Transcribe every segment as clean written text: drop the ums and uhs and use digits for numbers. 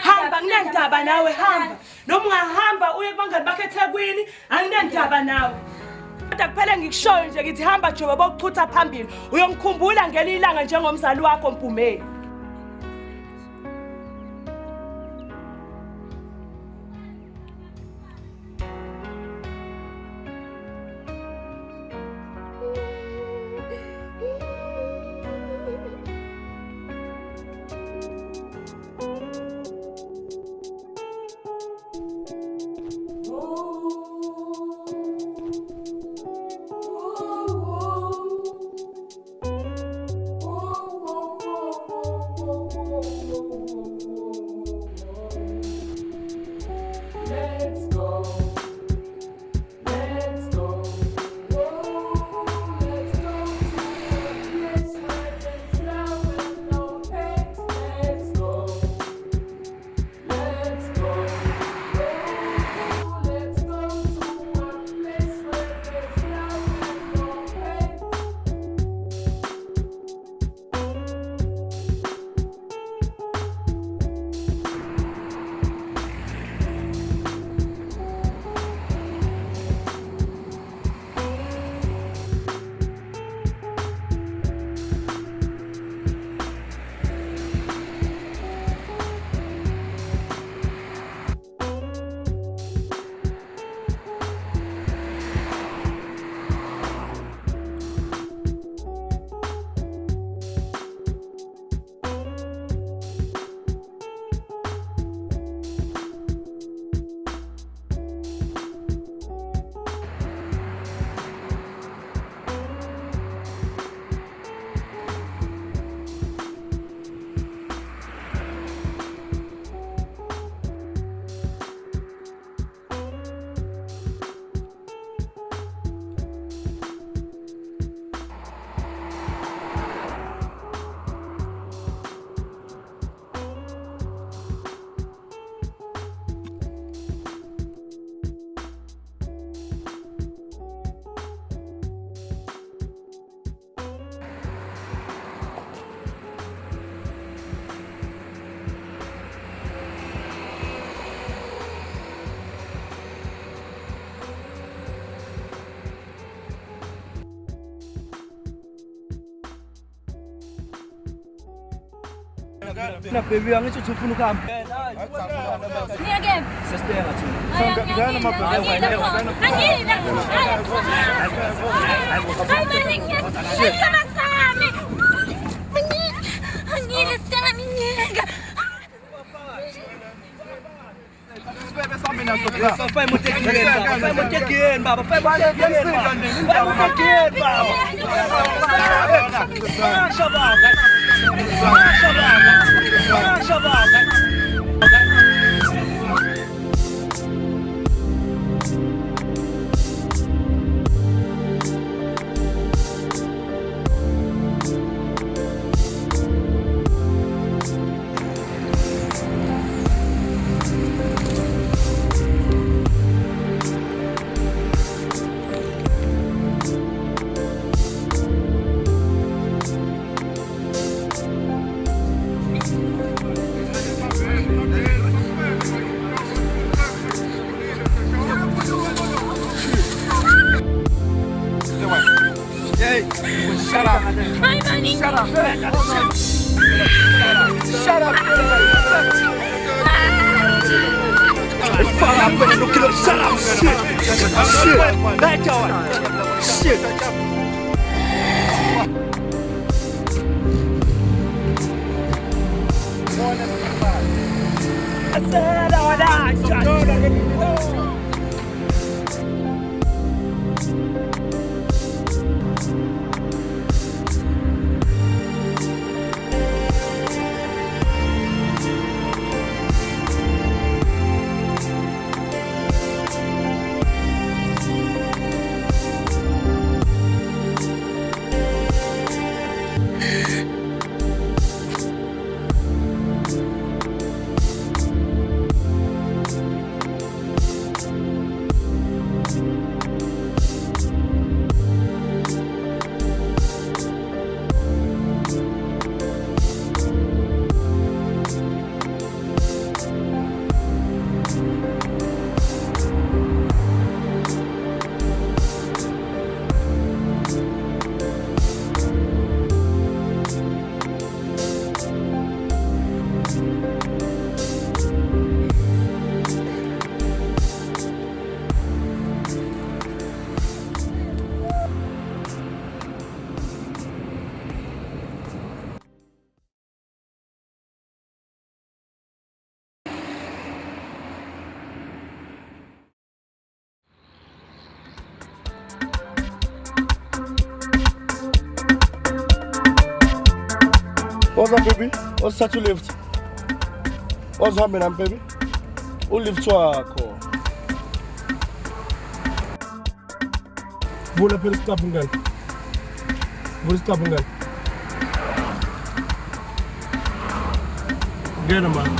Hamba nginendaba nawe hamba noma ungahamba uye kubangani bakhe eThekwini anginendaba nawe kodwa kuphela ngikushoyo nje ngithi hamba Jobe bokuchutha phambili uyongikhumbula ngelinye ilanga njengomzali wakho Mpumeli. Na baby ang ito tufunu kam. Ni again. Sestera tu. Gana mabago. Shut up. My money. Shut up. Shut up. Shut up. Shit. Back on. Shit. I said, oh, no. What's up, baby? What's that you lift? What's happening, baby? Who lift wakho? Vula phela isicaphu ngani? Vula isicaphu ngani? Ngena man.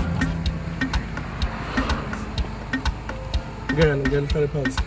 Ngena hlale phansi.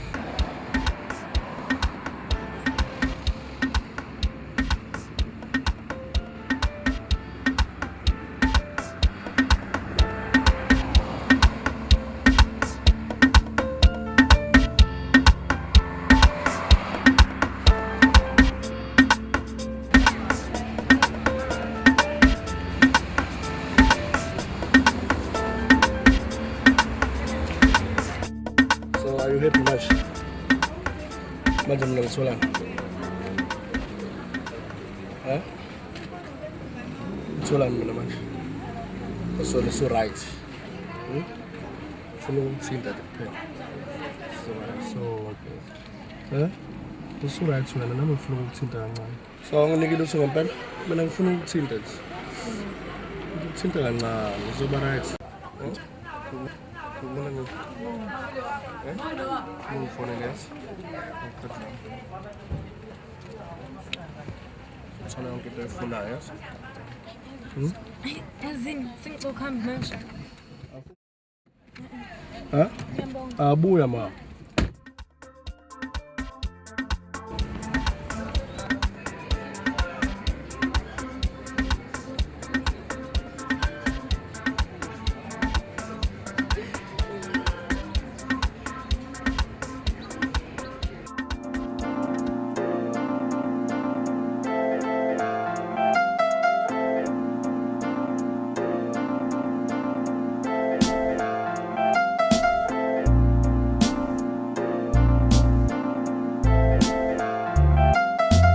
Are you happy much? Madam Nangsola. Huh? It's all I'm gonna much. So right. Follow seeing that pen. So okay. Huh? It's all right, so I'm not following that. So I'm gonna get those on pen. But I'm following that. So right. Move for the next. So now get the phone now, yes? Huh? Abuya ma.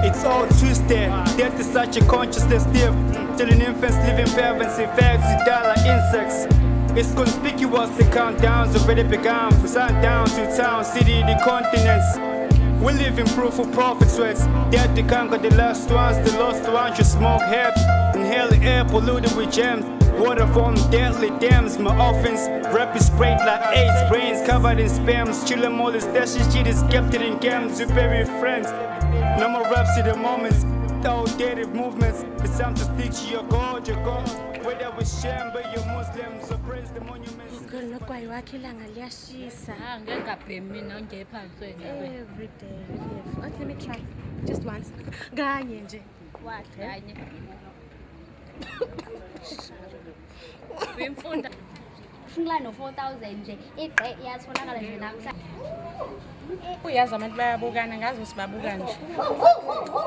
It's all twisted. Death is such a consciousness diff. Telling infants, living parents, in fact, you die like insects. It's conspicuous, the countdowns already begun. From sundown to town, city, the continents. We live in proof of profit sweats. Death to conquer the last ones, the lost ones you smoke head. Inhale the air polluted with gems. Water from deadly dams. My offense, rap is sprayed like AIDS. Brains covered in spams. Chillin' molestation, shit is kept it in games. You bury friends. No more raps in the moments. Outdated movements. It's time to stick to your God, your God. Whether we shame, but you're Muslim, so praise the monuments. Every day. Yes. Okay, let me try. Just once. Ganye nje. What? Ganye. Wemfunda. Ufuna no 4000 nje. Igqe iyatholakala nje namhla. Uyazi abantu bayabukana ngazi usibabukana nje.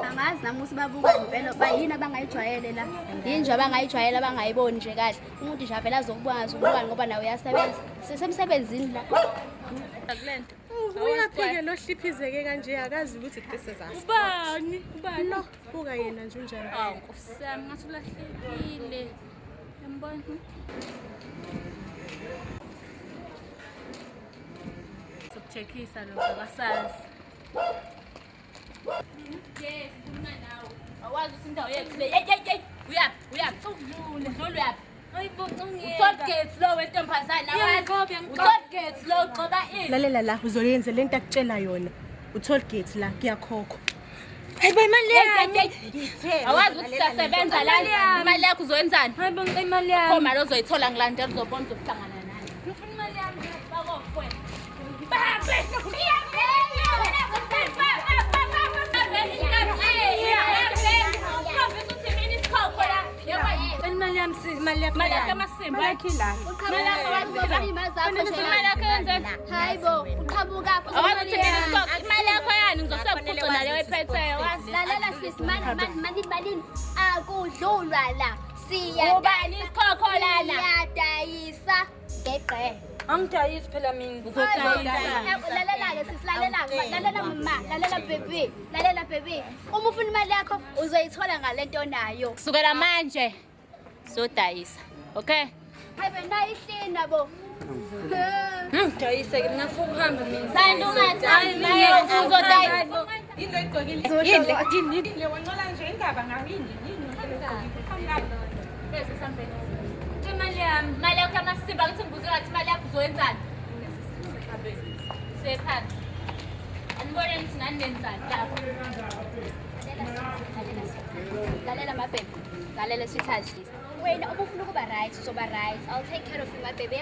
Angazi nami usibabukana impela bayini abangayijwayele la. Yinje abangayijwayela abangayiboni nje kahle. Umuntu nje avela azokubona ngoba nawe uyasebenza. Sisemsebenzini la. Akulento. Uyaphike lo hliphizeke kanje akazi ukuthi qisezasa. Ubani? Ubani? No, buka yena nje unjani? Awu Nkosi yami ngathi ulahlekile. Yambona? Sokucheckisa lo abasazi. Yes, khuluma nawe. Awazi ukuthi indawo yethu le. Hey. Uyaphi? Udlula yaphi? Uthot gates lo wentombazana awazi. Uthot gates lo qoba ini. Lalela la uzoyenza lento akutshela yona. Uthol gate la kuyakhokho. Hayibo imali yami. Awazi ukuthi siyasebenza la. Imali yakho uzoyenzani? Hayibo ngicela imali yami. Khoma lo uzoyithola ngilandela uzobona uzohlangana naye. Ngifuna imali yami bakho wena. Imali yakho amasimba ayakhilana. Hayibo, uqhabuka apho. imali yakho yani ngizosekuqoqa naleyo ephetheyo wazi. Lalela sis mani akudlulwa la. Siya Ubani isikhokho lana? Siyadayisa ngeqhe. Angidayisi phela mina. Lalela-ke sis, lalela baby. Uma ufuna imali yakho uzoyithola ngalento nayo. Kusukela manje sodayisa. Okay? Hayibo nayihlina bo. Ngidayise ke ngafuna ukuhamba mina. Sandi ungathi mina uzodayisa. Into egcokile. Yini? Wanqola nje indaba ngawini. Yini? bese sambeni. Imali yami. Imali yakho amasimba ngithi ngibuze ngathi imali yakho uzoyenzani? Sephansi. Anibone nithi nani nenzani lapho. Lalela my baby. Lalela sweetheart. Wena ubufuna ukuba right, uzoba right. I'll take care of you my baby.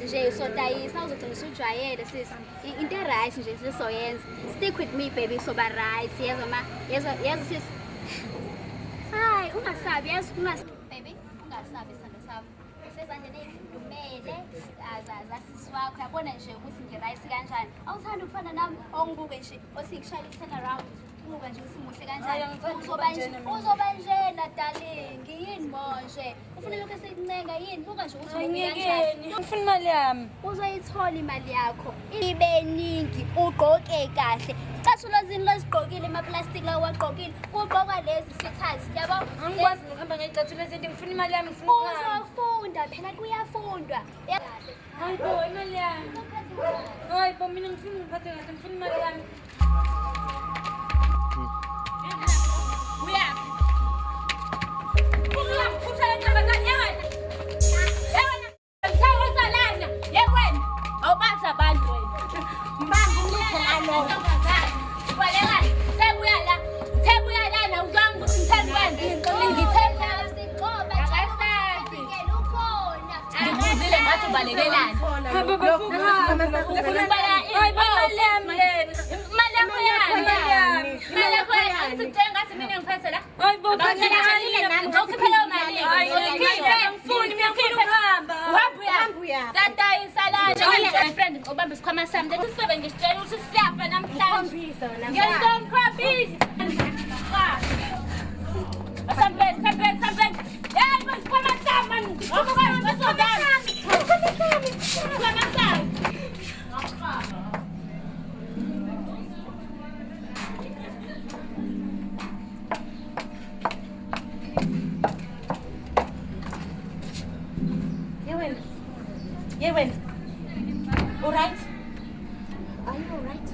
Nje sodayisa uzogcina usujwayele sisi. Into right nje sisoyenza. Stick with me baby soba right. Yezwa ma. Yezwa sisi. Hayi, ungasabi, yes, baby. Ungasabi sithando sami. Usezandleni ezidumele. Azasisi wakho yabona nje ukuthi ngiright kanjani. Awuthanda ukufana nami ongibuke nje osingishaya turn around. Ubuka nje usimuhle kanjani. Uzoba njena darling. Yini manje? Ufuna lokho esikuncenga yini? Buka nje ukuthi ubuke kanjani. Ngifuna imali yami. Uzoyithola imali yakho. Ibe ningi, ugqoke kahle. Cathula zini lozigqokile emaplastic la wagqokile. Kugqokwa lezi sweethearts, yabo? Angikwazi ukuhamba ngecathula izinto. Ngifuna imali yami, ngifuna ukuhamba. Uzofunda phela kuyafundwa. Hayi bo, imali yami. Hayi bo, mina ngifuna ngiphathe kahle, ngifuna imali yami. All right? Are you all right?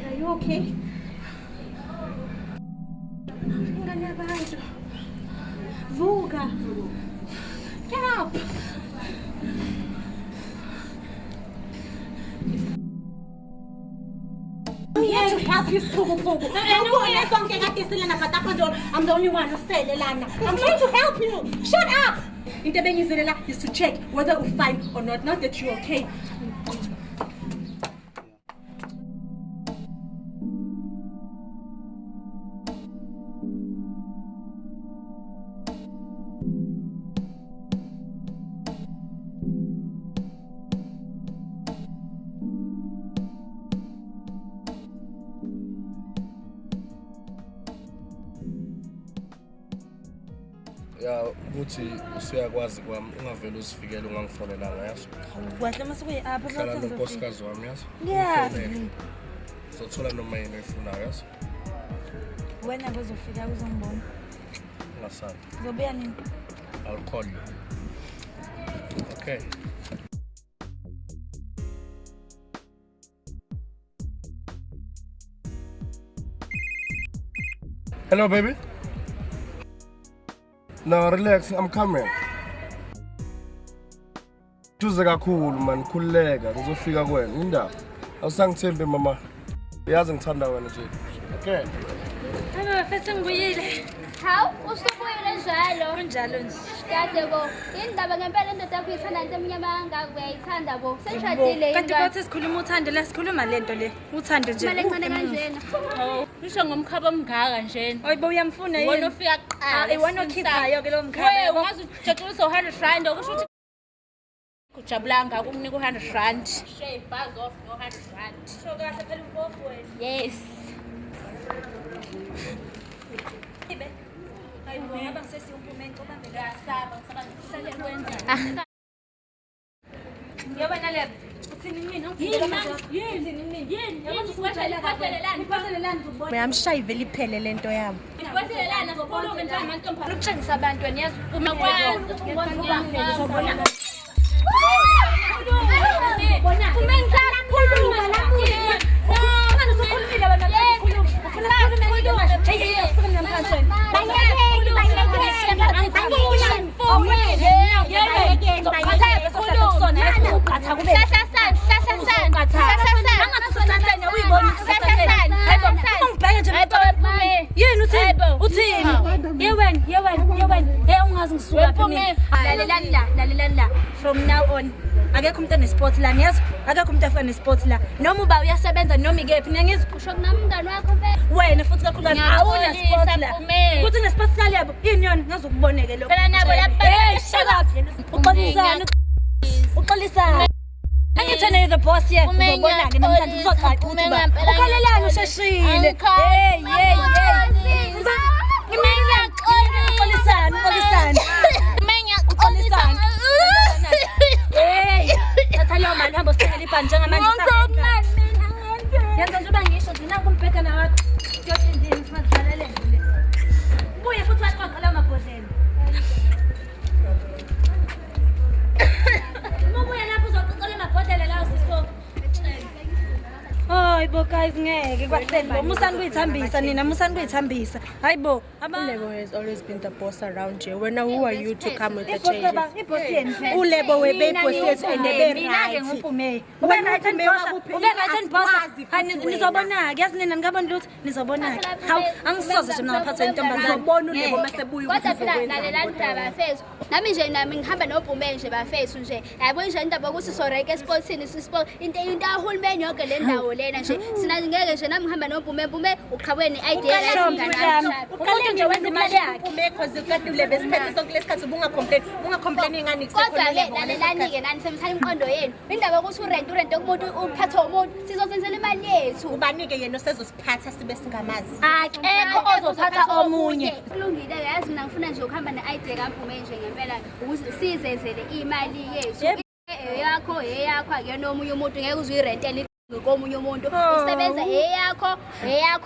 Are you okay? Vuga. Get up. I'm here to help you, Pugu. I'm the only one who's selling Lana. I'm trying to help you. Shut up. Intervention is to check whether we're fine or not. Not that you're okay. Ya ukuthi usuyakwazi kwami ungavela usifikele ungangifonelanga yaso. Kwahle masukuye apha Khala nonkosikazi wami yaso. Yeah. Sothola noma yini oyifunayo yaso. Wena bezofika uzongibona. Ungasabi. Uzobuya nini? I'll call you. Okay. Hello baby. No, relax, I'm coming. Tuze kakhulu man, khuleka, ngizofika kuwena. Indaba. Awusangithembi mama. Uyazi ngithanda wena nje. Okay. Hayi bafethu ngibuyile. Hawu, usubuyile njalo. Kunjalo nje. Kade bo, indaba ngempela indoda yakho ithanda into emnyama kangaka uyayithanda bo. Seshadile kanti bathi sikhuluma uthando la sikhuluma lento le. Uthando nje. Imali encane kanjena. Hawu, usho ngomkhaba omngaka njena. Hayibo uyamfuna yini? Wona ufika kuqala. Iwona okhiphayo ke lo mkhaba. Wewe ungazi ujatshulisa 100 rand okusho ukuthi kujabulanga kumnika 100 rand. Shave buzz off no 100 rand. Sho kahle phela umpofu wena. Yes. Ibe. Hayibo ngaba ngisesiyumpume ngcoba mbele. Ngisaba ngihlale kwenza. Yabona le uthini mina Uyamshaya ivele iphele lento yami. Ngikwazelelana ngokhuluma njengamantombazane. Ukutshengisa abantu wena yazi Uma kwazi uzobona. Kumenzala khuluma la kuye. Manje sokhulumile wena bakhuluma. Ufuna ukukhuluma nje. Hey, ufuna ngemphansi wena. ngisuka lalelani la from now on akekho umuntu enesports la ngiyazi akekho umuntu afana nesports la noma uba uyasebenza noma ikephi ngiyizisho kunami umngani wakho phela wena futhi kakhulukazi awuna sports la kuthi nesports la yabo inyoni ngazokuboneke lokho phela nabo hey shut up uxolisana Angithene the boss here uzobona ke namhlanje uzoqala ukuthi ba ukhalelani usheshile hey Uxolisana hey thatha mali hamba sithengele ibhani njengamanje yenza nje bangisho ngina kumbheka nawe yothi indini simadlalele le buye futhi waxoxa amabhodlela Mobuya lapho uzoxoxa amabhodlela la siso Hayibo guys ngeke kwahlelo musani kuyithambisa nina musani kuyithambisa hayibo Ulebo has always been the boss around here. When who are you to come with the changes? Iboss yenu Ulebo webeboss yethu and the right nguphume ube right boss nizobona ke yazi nina ngabona lutho nizobona hawu angisoze nje ngaphatha intombazana Uzobona Ulebo masebuya kodwa phela lalela ndaba bafethu nami nje nami ngihamba nobhume nje bafethu nje yabo nje indaba ukuthi soreke sportsini sport into ahulumeni yonke le ndawo lena nje sina ngeke nje nami ngihamba nobhume uqhabweni idea la uqale nje wenza imali yakhe because ukade Ulebo esikhathi sonke lesikhathi ungacomplain ngani kodwa lalelani ke nani semthana imqondo yenu indaba ukuthi urent kumuntu uphatha umuntu sizosenzela imali yethu ubanike yena osezosiphatha sibe singamazi akekho ozophatha omunye kulungile yazi mina ngifuna nje ukuhamba ne-idea kabhume nje ngempela ukuthi sizenzele imali yethu yakho akuyona omunye umuntu ngeke uze uyirentele komunye umuntu usebenza yakho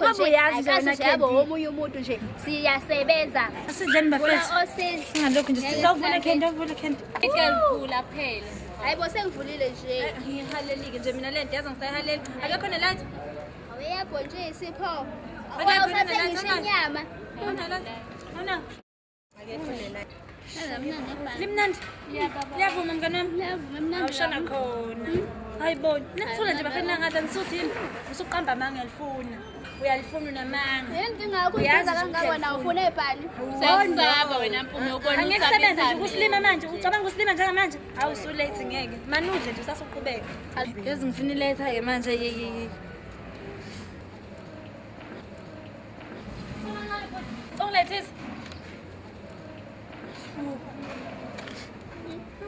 nje akazi yabo omunye umuntu nje siyasebenza asidleni bafethu singalokho nje sizovula kendi ikuvula phela hayibo sengivulile nje ngihalelike nje mina lento yazi ngisayihalela akekho nelight awuyapho nje isipho akekho inyama Hona akekho nelight Limnandi Liyavuma mngani wami awushona khona hayibo nakuthola nje bafena ngathi anisuthini usuqamba manga ngiyalifuna uyalifuna namanga inkinga yakho uyaza kangaka wena ufuna ebhali sesaba wena Mpumi ubona angisebenza nje ukusilima manje ucabanga usilima njengamanje awu so late ngeke manudle nje usasuqhubeka yazi ngifuna iletha ke manje Ongilethisa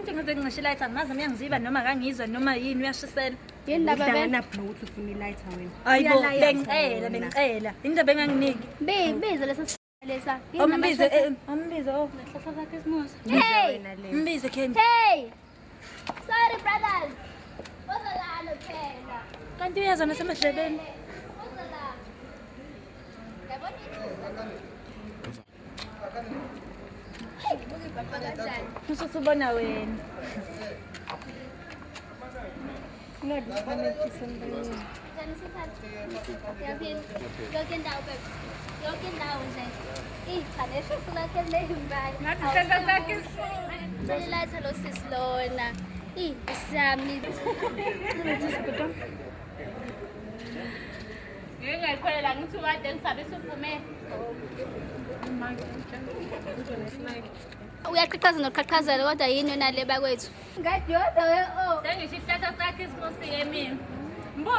Ngithe ngisho light angazi uyangiziba noma akangizwa noma yini uyashisela yini ndaba Hlangana blue uthi ufuna ilighter wena hayibo bengicela indaba enganginiki bize lesa umbize oh lehlahla zakhe isimusa umbize Kendi hey sorry brothers uzalalo phela kanti uyazwa nasemadlebeni Usubona wena ngingayikholela ngithi kade ngisabe siphume uyaqhaqhaza noqhaqhazela kodwa yini yona le bakwethu ngadiyoda sengisho isihlahla sakhe isibusike mina mbo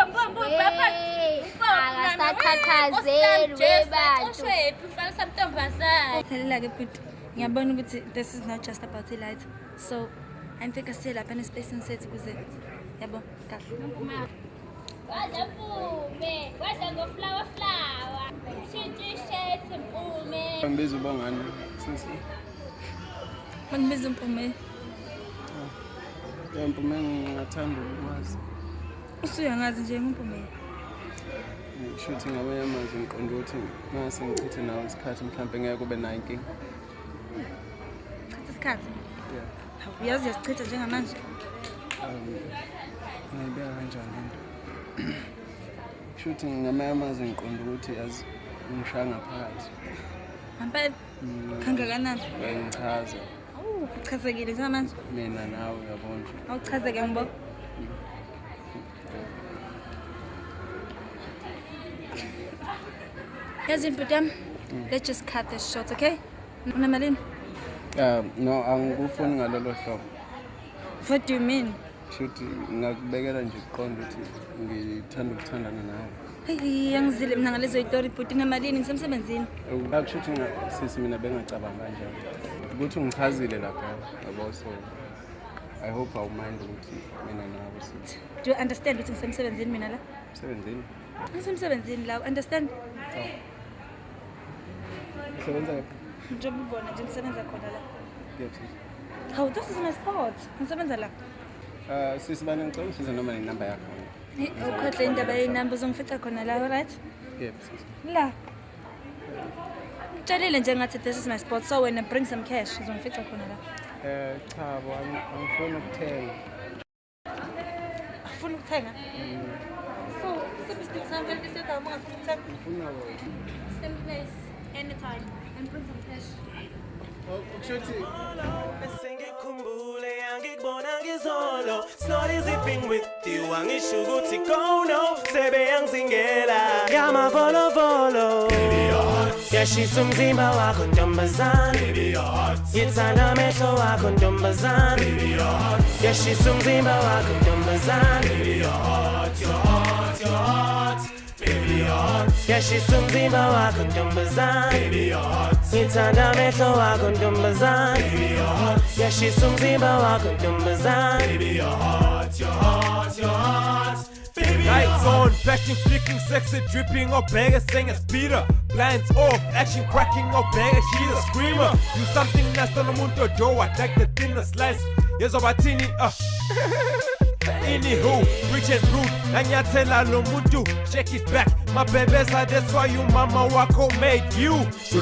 akasaqhaqhazeli webantu ufana samntombazane Lalela ke bhuti ngiyabona ukuthi this is not just about the light so I think asiye lapha nespace sethu kuze yabo kahle Wadla ngoflower shintsha ishirt Mpumi Ngibiza Bongani sisi Mangibiza Mpumi Mpumi ngingathanda ukwazi usuyangazi nje Mpumi Ngishuthi ngabe yamazi ngiqonda ukuthi ngase ngichithe nawe isikhathi mhlawumbe ngeke kube nayo inkinga isikhathi uyazi yasichitha njengamanje ngibeka kanjani into Shuthi ngamanye amazwi ngiqonda ukuthi yazi ngishaya ngaphakathi. Ampela kangakanani? Ngichaza. Uchazekile njengamanje? Mina nawe uyabona. Awuchazeke ngibo. Yazi impilo yami. Let's just cut this short, okay? Unamalini? No, angikufuni ngalolo hlobo. What do you mean? Shuthi ngakubekela nje iqondo ukuthi ngithanda ukuthandana nawe. Hey, angizile mina ngalezo itori bhuti namalini ngisemsebenzini. Akushuthi sisi mina bengacabanga kanjalo. Ukuthi ungichazile lapha yabo so I hope I'll mind ukuthi mina nawe sithi. Do you understand ukuthi ngisemsebenzini mina la? Emsebenzini? Ngisemsebenzini la, understand? Usebenza lapha? Njengoba ubona nje ngisebenza khona la. Yebo. How this is my sport. Ngisebenza la. Sisi bani ngicela uhlise noma inamba yakho. Ukhohle indaba yeinamba uzongifica khona la, right? Yebo sisi. La. Tshalile nje ngathi this is my sport so when I bring some cash uzongifica khona la. Cha bo angifuni ukuthenga. Afuna ukuthenga? So, sibisiphi sambe lisetha uma ngafuna ukuthenga? Ufuna wena. Same place anytime and bring some cash. Ukushuthi Sengikhumbule angikubona ngizolo Slowly zipping with you angisho ukuthi go no Sebe yangizingela Ngamavolo volo Yashisa umzimba wakho ntombazane Yithanda amehlo wakho ntombazane Yashisa umzimba wakho ntombazane Yashisa umzimba wakho ntombazane Ngithanda amehlo wakho ntombazane Yashisa umzimba wakho ntombazane Lights on, passion flicking, sexy dripping, or bag singing speeder. Blinds off, action cracking, or bag she's a screamer. You something that's on the mundo Joe, I like the thinner slice. Yes, Obatini, Anywho, rich and rude, Nanyatela Lomutu, check it back. My babies are that's why you mama wako made you. So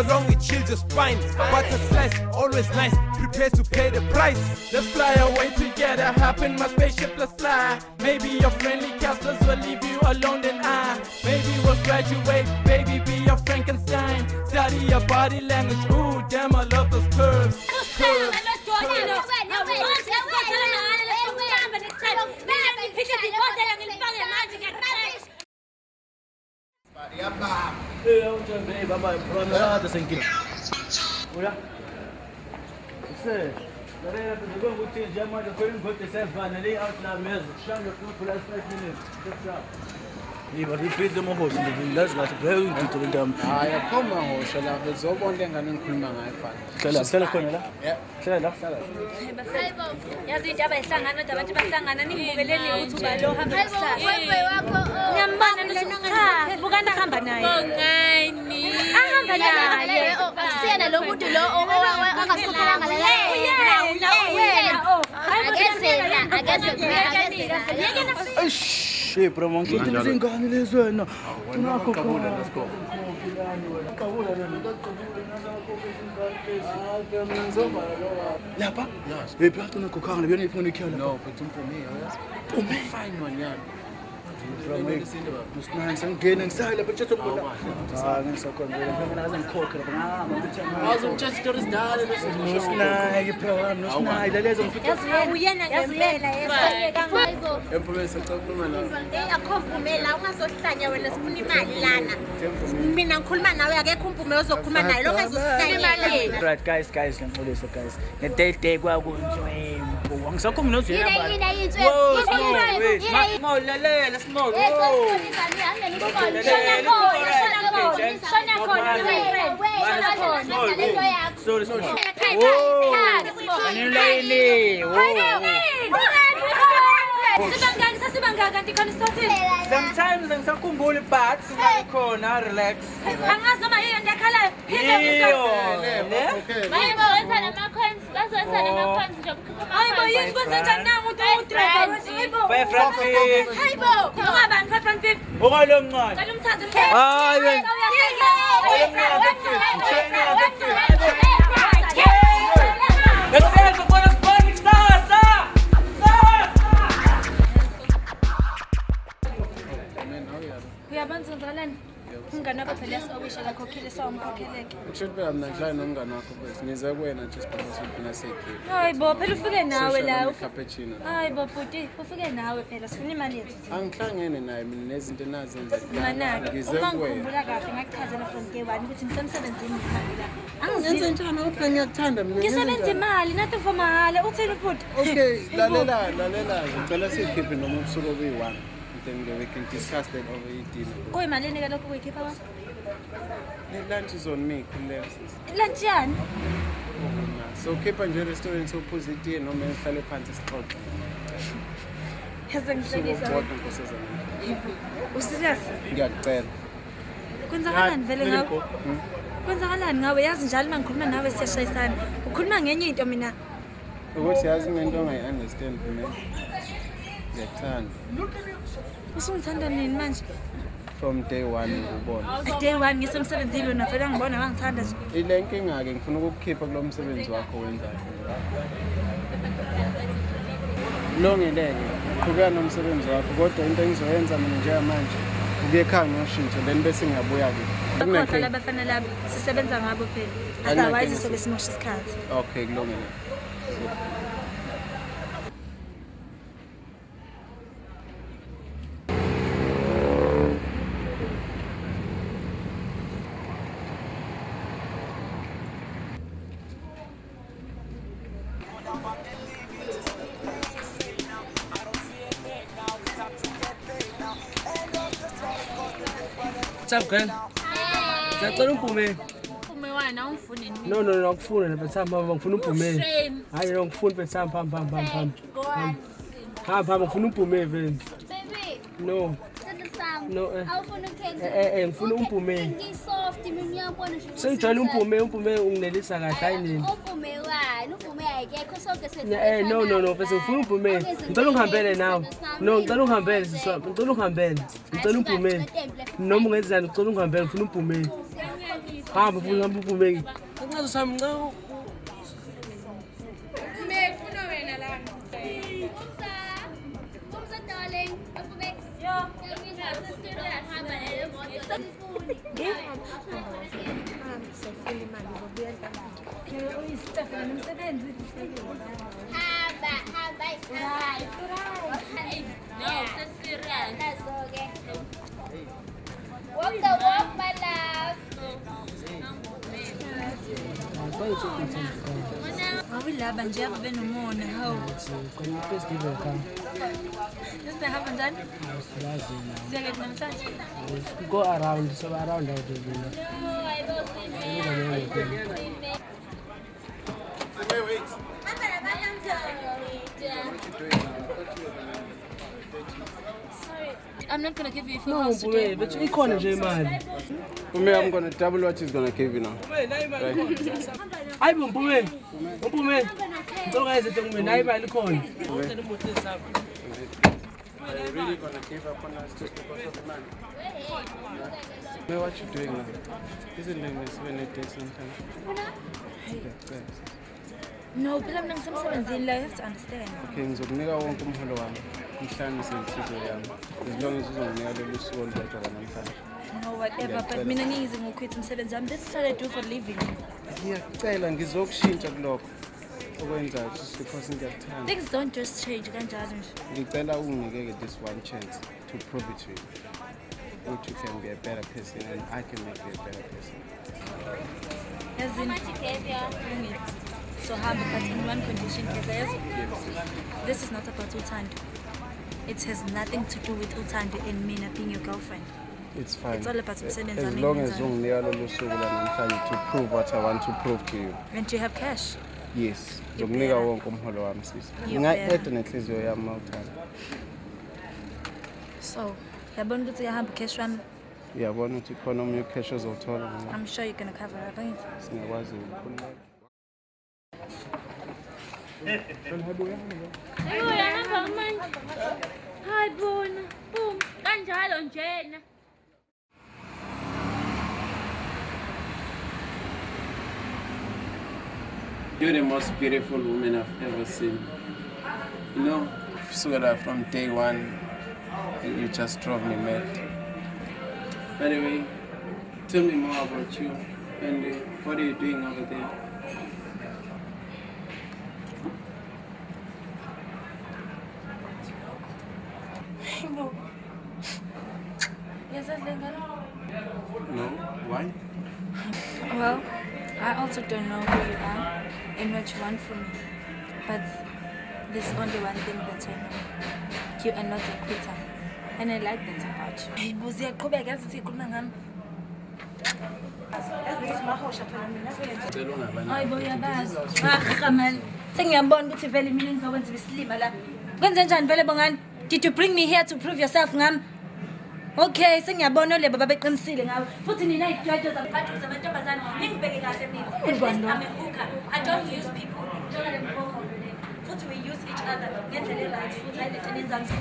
long it chills your spine, butter slice, always nice, prepare to pay the price. Let's fly away together, hop in my spaceship, let's fly. Maybe your friendly castles will leave you alone, then I maybe we'll graduate, baby be your Frankenstein. Study your body language, ooh damn I love those curves. Repeat the most. That's not very good to them. I come on, shall I have so one thing and include Yazi indaba ehlangana abantu bahlangana ningibukele ukuthi ubalo hamba ngiyambona cha bukana hamba naye Bongani ahamba naye Siyena lo muntu lo ongasikhokhanga la yena Shit, bro, man, get this in Ghana, let's go. No, let's go. Lapa? Hey, but don't go car. You need to kill. No, but don't for me. For me, fine man, yeah. From me, just nice and gain and style, but just a good. I'm so good. I'm cocker. I'm just to this dad. Just nice, you program. Just nice. Let's go. uyena ngempela yesayeka Employees akhuluma la. Akhomphumela ungazohlanya wena sifuna imali lana. Mina ngikhuluma nawe akekho umpume ozokhuluma naye lo ngazohlanya. Right, guys, ngixolisa guys. Ngeday kwakunjwembo. Angisakhulumi nozwela abantu. Small, lalela small. Sometimes ngisakhumbula but khona relax. Angazi noma yini ndiyakhala. Mayibo wenza nama-coins, bazowenza nama-coins nje. Hayibo yini kwenzenjani na umuntu u-driver hayibo. 5 rand 50. Hayibo. Ungabani 5 rand 50. Ungalo mncane. Cela umthathe. Hayi wena. Let's go. Uyabanza ngizakalani? Umngane wakho phela yasokwisha lakhokhile sawumkhokheleke. Ukusho phela mina ngidlala nomngane wakho bese nize kuwena just because ufuna sekhe. Hayibo phela ufike nawe la. Cappuccino. Hayibo bhuti ufike nawe phela sifuna imali yethu. Angihlangene naye mina nezinto enazenza. Manake Ngize kuwena. ungangikhumbula kahle ngakuchazela from day 1 ngani ukuthi ngisemsebenzini imali la. Angizenze njani ukuthi ngiyakuthanda mina. Ngisebenza imali nothing for mahala. Uthini futhi? Okay, lalela. Ngicela sikhiphe noma ubusuku obuyi-1. Then we can discuss that over dinner. Kuyimalini ke lokho kuyikhipha kwakho? The lunch is on me, Kulevs. Lunch yani? So keep on your restaurant so positive noma ngihlale phansi sixoxe. Yaze ngihlekisa. Usirious? Ngiyacela. Kwenzakalani vele ngawe? Kwenzakalani ngawe? Yazi njalo mangikhuluma nawe siyashayisana. Ukhuluma ngenye into mina. Ukuthi yazi into ongayi-understand mina. Ngiyakuthanda. Usungithanda nini manje? From day 1 ngikubona. Day 1 ngisemsebenzini wena vele ngibona wangithanda nje. Ile nkinga-ke ngifuna ukukukhipha kulo msebenzi wakho wenzayo. Kulungile-ke, qhubeka nomsebenzi wakho kodwa into engizoyenza mina njengamanje ukuye ekhaya ngiyoshintsha then bese ngiyabuya-ke. Bakhohlwa labafana labo sisebenza ngabo phela. Otherwise sobe simosha isikhathi. Okay, kulungile. What's up, girl? Ngicela uphume. Uphume wena ungifuni nini? No, ngikufuna bethamba ngifuna uphume. Hayi ngifuna bethamba hamba. Hamba ngifuna uphume vele. Baby. No. No. Awufuna ukukhenza. Ngifuna uphume. Ngisoft mina uyabona nje. Sengijwayele uphume unginelisa kahle hayi nini? Uphume wani? Uphume ayikekho sonke sethu. No, bese ngifuna uphume. Ngicela ungihambele nawe. No, ngicela ungihambele siswa. Ngicela ungihambele. Ngicela uphume. Noma ungenzani ngicela ungihambele ngifuna uphume. Hamba uphume. Ngicazo sami ngicela. Ngifuna wena la. Kumsa darling. Uphume. Walk the walk, my love. Awulaba nje abe nomona hawu. Sihamba njani? Siyake namhlanje. Go around, so around out there. Wait. I'm not gonna give you if you No, want to. but you can't nje imali. I'm gonna double what she's gonna give you now. Hayi Mpume. Ngicela ungayenze kumina hayi imali khona. Are you really gonna give up on us just because of the money? What you doing now? Isn't it nice when it takes some time? No, phela mina ngisemsebenzini la, you have to understand. Okay, ngizokunika wonke umholo wami. Ngihlanganise insizwe yami. As long as uzonginika lolu suku olulodwa namhlanje. No, whatever, but mina ngiyize ngokukhwitha umsebenzi wami. This is what I do for living. Ngiyacela ngizokushintsha kulokho. Okwenzayo just because ngiyakuthanda. Things don't just change kanjalo nje. Ngicela unginike this one chance to prove it to you. That you can be a better person and I can make you a better person. As in, so hard, but in one condition, yes. This is not about Utando. It has nothing to do with Utando and me not being your girlfriend. It's fine. It's all about as long as to prove what I want to prove to you. And you have cash? Yes. Ngizomnika wonke umholo wami sisi. Nginga-add nenhliziyo yami mawuthanda. So, yabona ukuthi uyahamba cash wami? Uyabona ukuthi khona omunye cash ozowuthola. I'm sure you're going to cover it, aren't you? Singakwazi ukukhululeka. Uyahamba manje. Hayi bona. Boom, kanjalo njena. You're the most beautiful woman I've ever seen. You know, from day one, and you just drove me mad. By the way, tell me more about you and what are you doing over there? Yes, No, why? Well, I also don't know who you are and what you want from me. But there's only one thing that I know. You are not a quitter. And I like that about you. Hey, Vusi, yaqhubeka yazi sikhuluma ngami. Hayi bo yabazi. Man. Sengiyabona ukuthi vele mina ngizokwenza ibisilima la. Kwenze njani vele Bongani? Did you bring me here to prove yourself ngami? Okay, sengiyabona olebo babeqinisile ngawe. Futhi nina ijudges zabantu zamantombazane ningibheke kahle mina. I'm a hooker. I don't use people. Futhi we use each other. Ngendlela right futhi ayiletheni inzansi.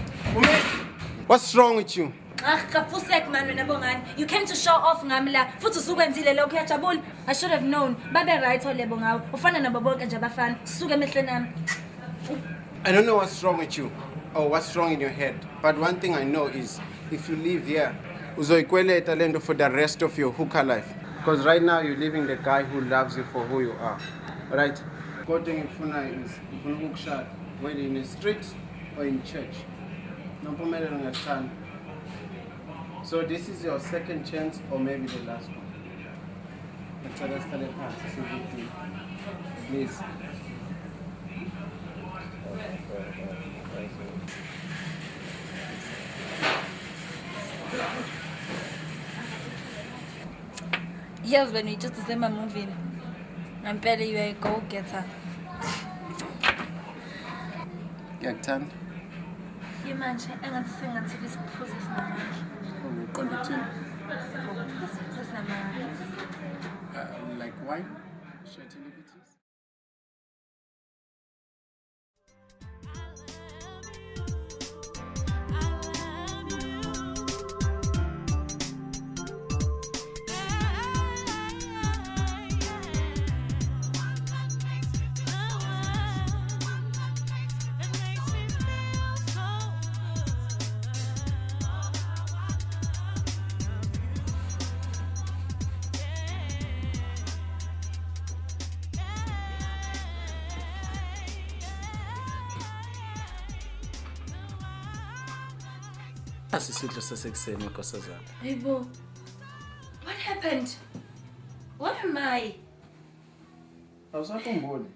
What's wrong with you? Kafusek man wena Bongani. You came to show off ngami la. Futhi usukwenzile lokho yajabula. I should have known. Babe right olebo ngawe. Ufana nabo bonke nje abafana. Suke emehlweni nami. I don't know what's wrong with you or what's wrong in your head. But one thing I know is if you live here, uzoikweleta lento for the rest of your hooker life. Because right now you're living the guy who loves you for who you are. Alright? Kodwa ngifuna is ngifuna ukukushada whether in the street or in church. Nompumelelo ngiyathanda. So this is your second chance or maybe the last one. Ngicela siqale phansi sibuthi. Please. Yes, when we just see my movie, I'm telling you, a go-getter. Ngiyakuthanda. You man, engathi sengathi isiphuzisi namandla. Uqonda uthini? Isiphuzisi namandla. Like wine? Should I tell you it is? Asisidlo sasekuseni inkosazana. Hey, Bo. What happened? What am I? Awusakhumbuli.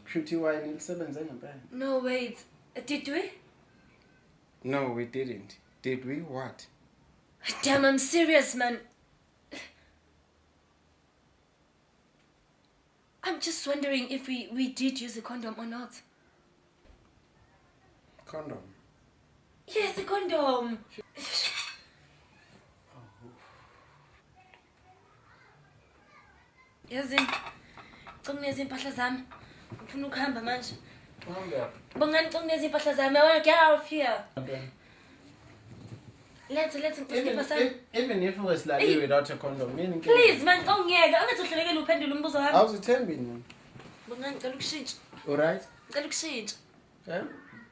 Kushuthi wine lisebenze ngempela. No, wait. Did we? No, we didn't. Did we? What? Damn, I'm serious, man. I'm just wondering if we did use a condom or not. Condom? Yes, a condom. Yazini, ngicela impahla zami. Ngifuna ukuhamba manje. Bongani ngicela impahla zami. I want to get out of here. Let's ngipha sami. Even if it was like without a condom, meaning. Please man, ngiyeka. Angathi uhlelekele uphendule umbuzo wami. Awuzithembini. Bongani ngicela ukushintsha. All right? Ngicela ukushintsha. Yeah?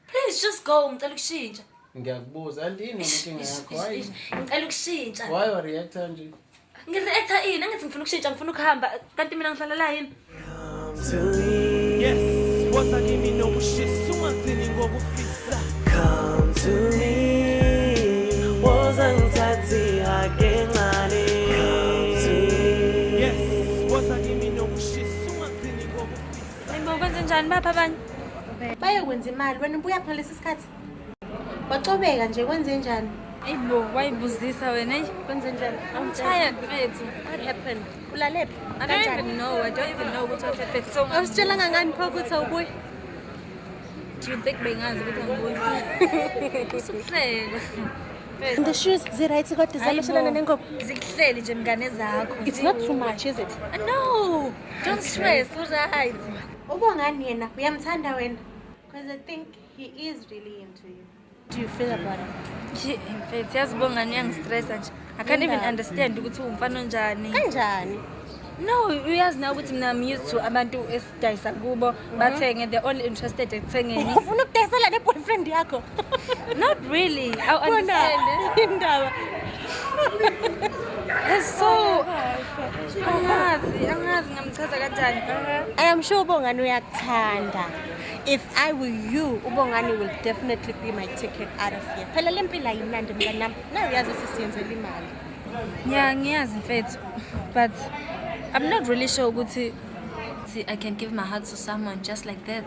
Please just go. Ngicela ukushintsha. Ngiyakubuza andini inkinga yakho. Why? Ngicela ukushintsha. Why are you reacting nje? Ngireacta ini? Angathi ngifuna ukushintsha, ngifuna ukuhamba. Kanti mina ngihlala la yini? Yes, woza kimi nokushisa ungagcini ngokufisa. Come to me, woza ngithathi akencane. Come to me. Yes, woza kimi nokushisa ungagcini ngokufisa. Hayibo kwenze njani bapha abanye? Bayokwenza imali wena ubuya phela lesi sikhathi. Wacobeka nje kwenze njani? Hayibo wayibuzisa wena hey Kwenze njani? I'm tired mfethu. What happened? Ulalephi? I don't even know what happened. So Awusitshela ngani pha ukuthi awubuyi? do you think bengazi ukuthi angibuyi? Usuhleka. And the shoes right kodwa zaloshelana nengobo. Zikuhleli nje mngane zakho. It's not too much, is it? No, don't stress. Alright. Ubongani yena uyamthanda wena? Because I think he is really into you. Do you feel about it? Mfethu yazibongani yangistressa nje. I can't even understand ukuthi umfana onjani. Kanjani? No, uyazi na ukuthi mina I'm used to abantu esidayisa kubo bathenge, they're only interested ekuthengeni. Ufuna ukudayisela ne boyfriend yakho? Not really. I understand. Indaba. It's so angazi ngamchaza kanjani. I am sure Ubongani uyakuthanda. If I were you, Ubongani will definitely be my ticket out of here. Phela lempila yimnandi mnganami. Na uyazi sisiyenzela imali. Yeah, ngiyazi mfethu. But I'm not really sure ukuthi I can give my heart to someone just like that.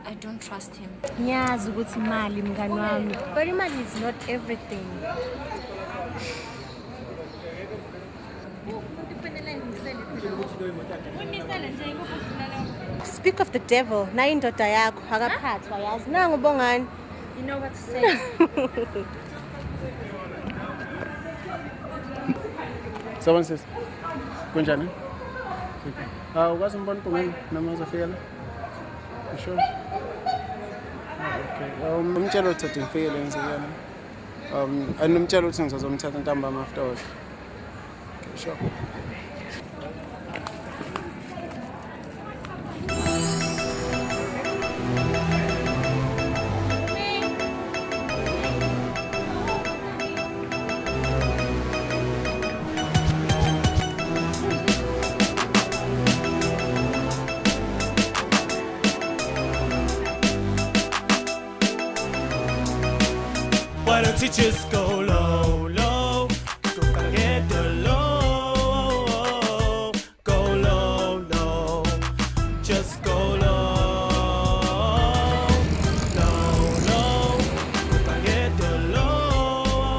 I don't trust him. Ngiyazi ukuthi imali mngani wami. But imali is not everything. Speak of the devil. Na indoda yakho akaphathwa yazi. Nangu Bongani. You know what to say. Someone says, Kunjani? Ukwazi umbona Bongani noma uzofika la? You sure? Okay. Umtshela ukuthi ngifike la ngizokuyana. Anomtshela ukuthi ngizozomthatha ntambama afterwards. Okay, sure. Why don't you just go low, low? Go get the low. Go low, low. Just go low. Low, low. Go get the low.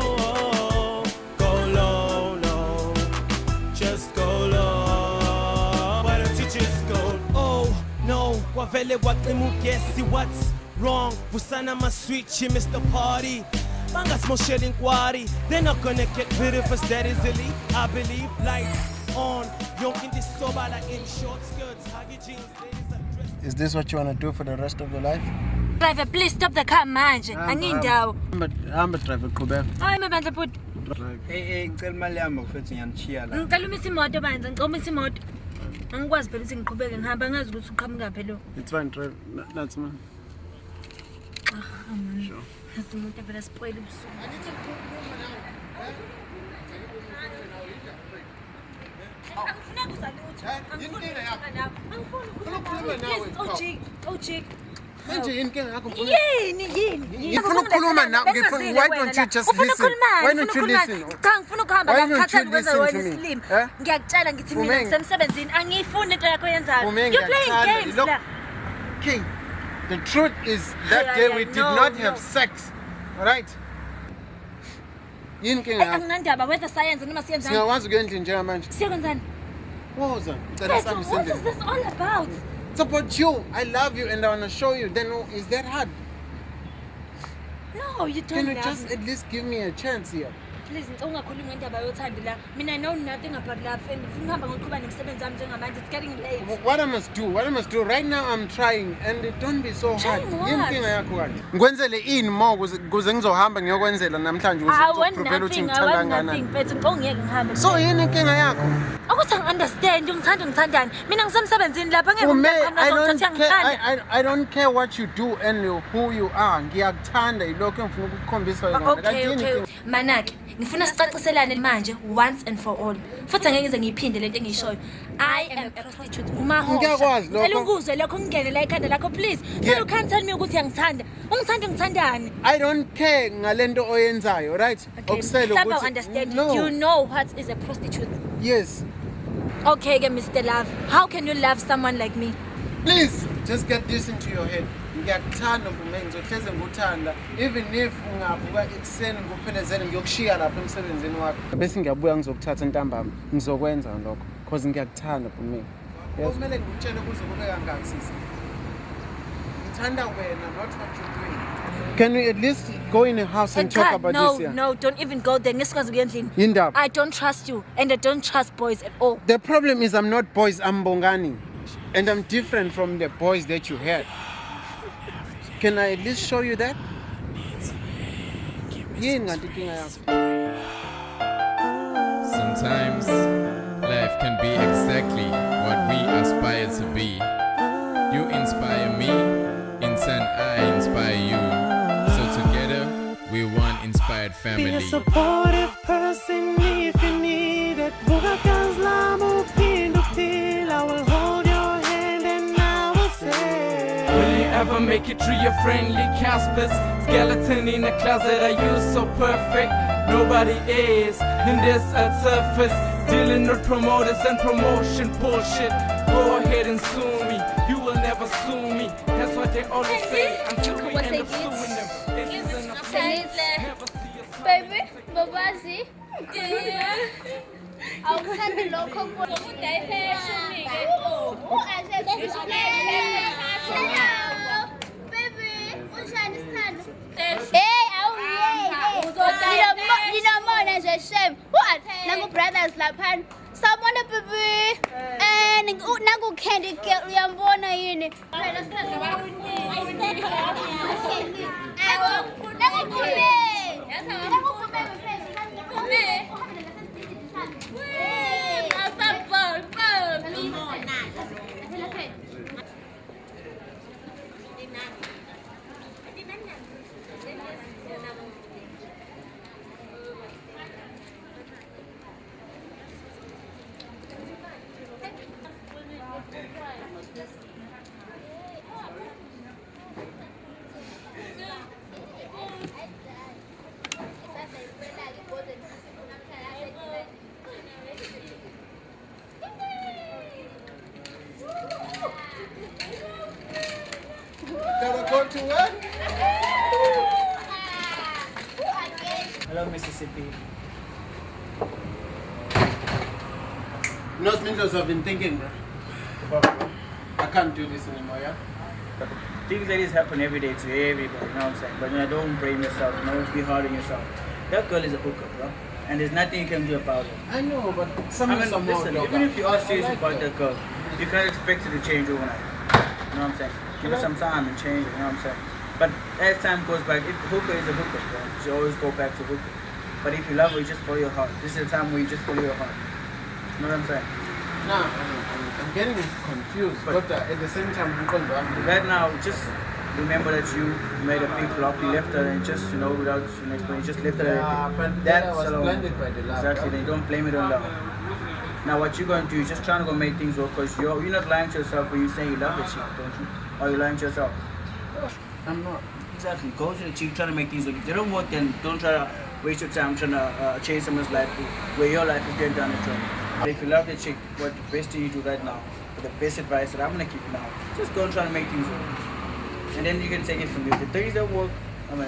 Go low, low. Just go low. Why don't you just go? Oh, no. Wavele wakimu guess what's wrong. Busana my sweet, she missed the party. Mangas more shedding quarry. They're not gonna get rid of us that easily. I believe lights on. Young in this sober like in short skirts, huggy jeans, ladies are dressed. Is this what you want to do for the rest of your life? Driver, please stop the car manje. Angindawo. Hamba driver qhubeka. Hayi mabandla futhi. Ngicela imali yami mfethu ngiyanishiya la. Ngicela umisa imoto bandla, ngicela umisa imoto. Angikwazi phela ukuthi ngiqhubeke ngihamba ngazi ukuthi uqhamuka phela. It's fine, drive. That's man. Sure. Asimuntu vele spoil ubusuku. Angifuna kuzalutho. Manje yini inkinga yakho mfowethu? Yini? Ngifuna ukukhuluma nawe. Why don't you just listen? Why don't you listen? Cha ngifuna ukuhamba Why don't ngakhathala you ukwenza listen wena to me? islim. Eh? Ngiyakutshela ngithi mina Bumeng. ngisemsebenzini angiyifuni into yakho yenzayo. Bumeng, You're playing ngiyakuthanda. games Look, la. King, the truth is that day we did not have sex. All right? Yini inkinga yakho? Anginandaba whether science noma siyenzani. Singakwazi ukuyendla njengamanje. Siyokwenzani? Woza, ngicela sami What is sendele. this all about? It's about you. I love you and I want to show you. Then is that hard? No, you don't Can you love just me. at least give me a chance here? Please ngicela ungakhulumi ngendaba yothando la. Mina I know nothing about love and ngifuna uhamba ngoqhubeka nomsebenzi wami njengamanje. It's getting late. What I must do right now, I'm trying and don't be so hard. Trying what? Yini inkinga yakho kanti? Ngikwenzele ini more ukuze ngizohamba ngiyokwenzela namhlanje I want uzoprovela ukuthi nothing, I ngithanda want kangakanani. nothing. Bethu ngongeke ngihambe. So yini inkinga yakho? Ukuthi angi-understand ngithandani. Mina ngisemsebenzini lapha ngeke I don't care what you do and who you are. Ngiyakuthanda ilokho engifuna ukukukhombisa yona. Okay. Manake, ngifuna sicaciselane manje once and for all. Futhi angeke ngize ngiyiphinde lento engiyishoyo. I am a prostitute. Ngiyakwazi lokho. Ngicela ukuzwe lokho ngingene la ekhanda lakho please. You can't tell me ukuthi uyangithanda. Ngithandani? I don't care ngalento oyenzayo, right? Okusela ukuthi understand. You know what is a prostitute? Yes. Okay, Mr. Love. How can you love someone like me? Please, just get this into your head. Ngiyakuthanda Bumeng, ngizohleze ngikuthanda. Even if ungavuka ekuseni ngikuphelezele ngiyokushiya lapha emsebenzini wakho. Bese ngiyabuya ngizokuthatha ntambama. Ngizokwenza lokho because ngiyakuthanda Bumeng. Yes. Kumele ngikutshele kuze kube kangaka sisi. Ngithanda wena, not what you're doing. Can we at least go in a house and talk about this here? No, don't even go there. Ngesikwazi ukuyendlini. Yindaba. I don't trust you and I don't trust boys at all. The problem is I'm not boys, I'm Bongani. And I'm different from the boys that you had. Can I at least show you that? Sometimes life can be exactly what we aspire to be. You inspire me, in turn I inspire you. So together we one inspired family. Be a supportive person if you need it. I will hold your hand and I will say, will you ever make it through your friendly Caspers? Skeleton in the closet, are you so perfect? Nobody is in this earth surface. Dealing with promoters and promotion bullshit. Go ahead and sue me, you will never sue me. That's what they always say until we end up suing them. This isn't a baby, babazi. Awuthandi lokho baby, unjani sithando? Hey, ninomona nje shame. What? Nangu brothers laphana. Sawubona baby. Nangu candy girl uyambona yini? Hello, Mississippi. No, Smithers, I've been thinking, bro. I can't do this anymore, yeah? Things like this happen every day to everybody, you know what I'm saying? But don't blame yourself, don't be hard on yourself. That girl is a hooker, bro. And there's nothing you can do about it. I know, but listen, even if you are serious about that girl, you can't expect her to change overnight. You know what I'm saying? Give her some time and change it, you know what I'm saying? But as time goes by, hooker is a hooker, bro. You always go back to hooker. But if you love her, you just follow your heart. This is a time where you just follow your heart. You know what I'm saying? No, I'm getting confused. But at the same time, right now, just remember that you made a big flop. You left her and just, without an explanation, just left her. Yeah, but that's I was blinded by the love. Exactly. Then don't blame it on love. Now, what you're going to do is just trying to go make things work, because you're not lying to yourself when you say you love the chick, don't you? Or you're lying to yourself. I'm not. Exactly. Go to the chick, trying to make things work. If they don't work, then don't try to waste your time trying to change someone's life where your life is getting down the drain. But if you love the chick, what the best thing you do right now, the best advice that I'm going to give you now, just go and try to make things work. And then you can take it from there. If the things that work, I'm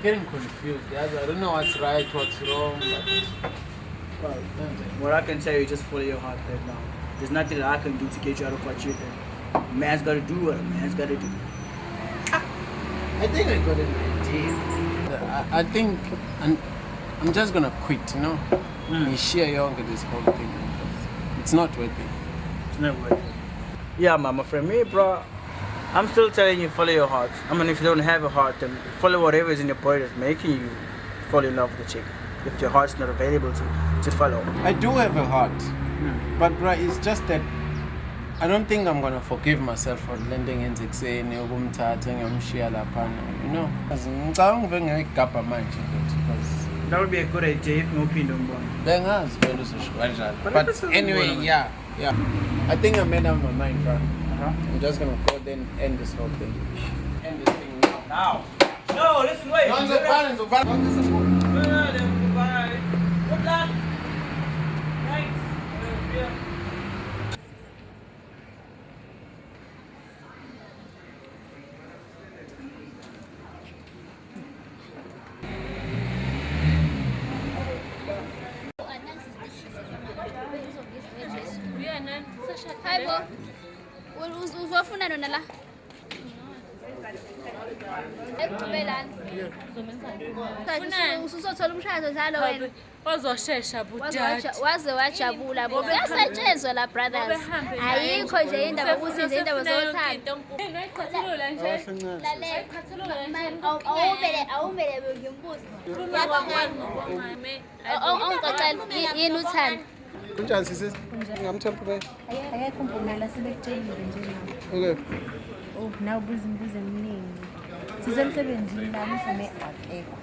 getting confused. I don't know what's right, what's wrong. But what I can tell you is just follow your heart right now. There's nothing that I can do to get you out of what you're doing. A man's got to do what a man's got to do. I think I got an idea. I think I'm just going to quit, You share young with this whole thing. It's not worth it. It's not worth it. Yeah, my friend. Me, bro, I'm still telling you, follow your heart. If you don't have a heart, then follow whatever is in your body that's making you fall in love with the chick. If your heart's not available to follow. I do have a heart. But, bro, it's just that I don't think I'm going to forgive myself for lending in saying, that would be a good idea if no opinion. But anyway, yeah. I think I made up my mind, bro. I'm just gonna go then end this whole thing. End this thing now. No, listen, wait. Bye. Good luck. Thanks. Hi, Bo. Uzofuna nona la? Ekugqibelani. Usuzothola umshado njalo wena. Wazoshesha budade. Waze wajabula bo. Kuyasetshenzwa la brothers. Ayikho nje indaba ukuthi nje indaba zothanda. Noyiqhathulula nje. Awumele ngimbuze. Ongicela yini uthanda? Kunjani sisi? Ngamthemba phela. Akekho umpumela sebekutshelile nje nawe. Okay. Oh, nawe buza imibuzo eminingi. Sisemsebenzini la mhlawumbe akekho.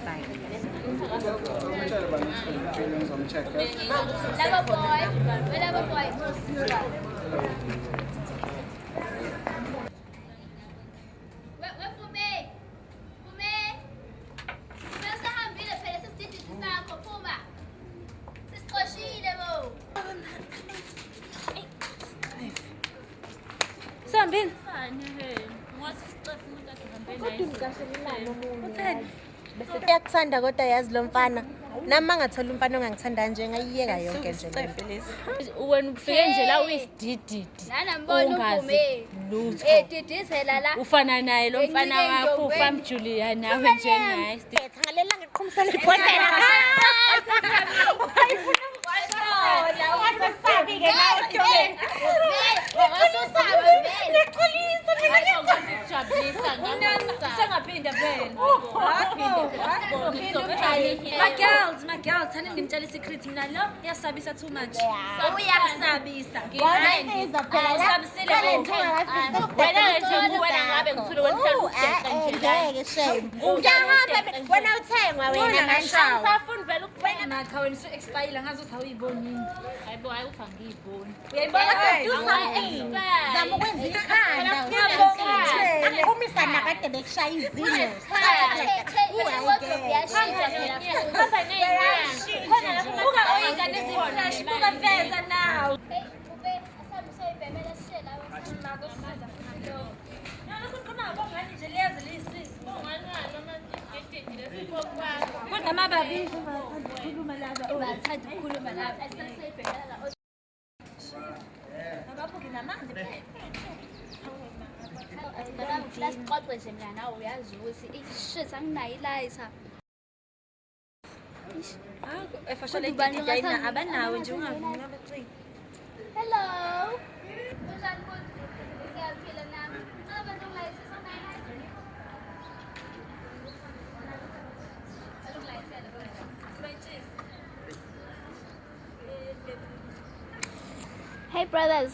Bye. Lava boy. Ngivini. Uyakuthanda kodwa yazi lo mfana. Nami mangathola umfana ongangithanda nje ngayiyeka yonke nje lento. Wena ufike nje la uyisidididi. Nanambona uphume. Edidizela la. Ufana naye lo mfana wakho ufam Julia nawe nje nice. Ngalela ngiqhumisela ibhodlela. My girls, thani ngimtshela secret mina lo yasabisa too much. Uyasabisa. Usabisile Wena nje wena ngabe ngithule Ngeke shame. Ngiyahamba wena uthengwa wena manje. Usafuna vele wena cha wena expire ngazothi awuyibonini. Hayibo hayi ufa ngiyiboni. Uyayibona zama ukwenza ikhanda. Umisa nakade bekushaya izinyo. Buka oyingane ezifresh, buka feza now. Kodwa babi khuluma laba. Bathanda ukukhuluma laba. Abaphuki namanje. Lasixoxe nje mina nawe uyazi ukuthi shit anginayo ilayisa. Efashale idina abanawe nje ungavumi abacingi. Hello. Unjani kodwa? Ngiyaphila nami. Abantu ongayisisa ngayini? Hey brothers.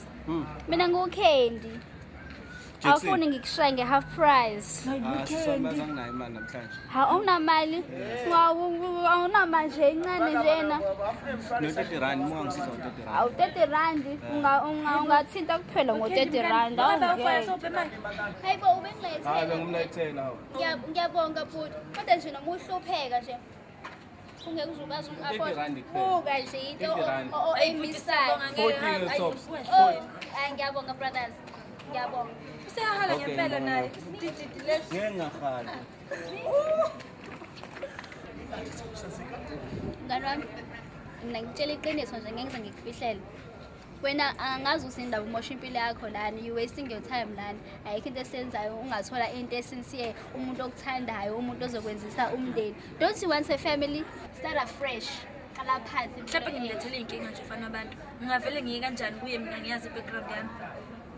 Mina nguKendi. Awufuni ngikushaye nge-half price. Sisomazanginayo imali namhlanje. Awunamali? Awunamali nje encane njena. No-R30 mungangisiza ngo-R30. Awu R30 ungathinta kuphela ngo-R30. Hayibo ubengilethe. Hayi bengumlethe nawe. Ngiyabonga bhuti. Kodwa nje noma uhlupheka nje. Ungeke uzubaza R30 buka nje into emisayo. Ngiyabonga brothers. Ngiyabonga. Useyahala ngempela naye. Isidididi lesi. Ngeke ngahala. Ngani wami? Mina ngitshela iqiniso nje ngeke ngikufihlele. Wena angazi usinda umosha impilo yakho lana, you wasting your time lana. Ayikho into esenzayo ungathola into esinsiye, umuntu okuthandayo, umuntu ozokwenzisa umndeni. Don't you want a family? Start afresh. Qala phansi. Mhlawumbe ngilethele inkinga nje fana abantu. Ngingavele ngiye kanjani kuye mina ngiyazi background yami.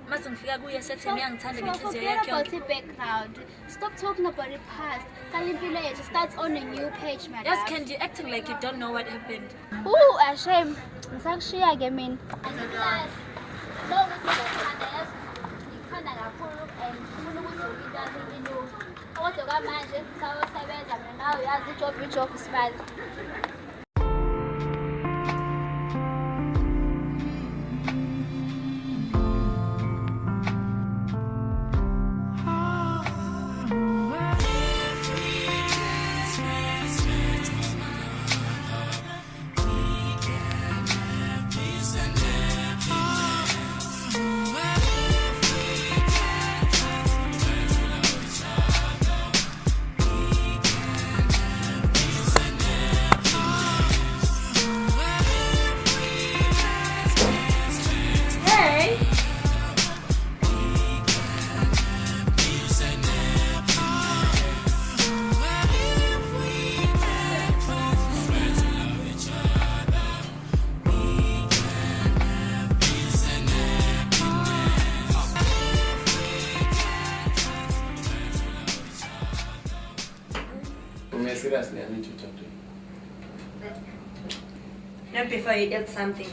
Mase ngifika kuye sethi ngiyangithanda ngenhliziyo yakhe yonke. Background. Stop talking about the past. Qala impilo yethu start on a new page, madam. Yes, Candy, acting like you don't know what happened. Ooh, ashame. Ngisakushiya ke mina. Lo ngithanda yazi. Ngithanda kakhulu and ufuna ukuthi uyidazi into. Kodwa kamanje sawasebenza mina nawe yazi ijob smile. Seriously, I need to talk to you. Not before you eat something.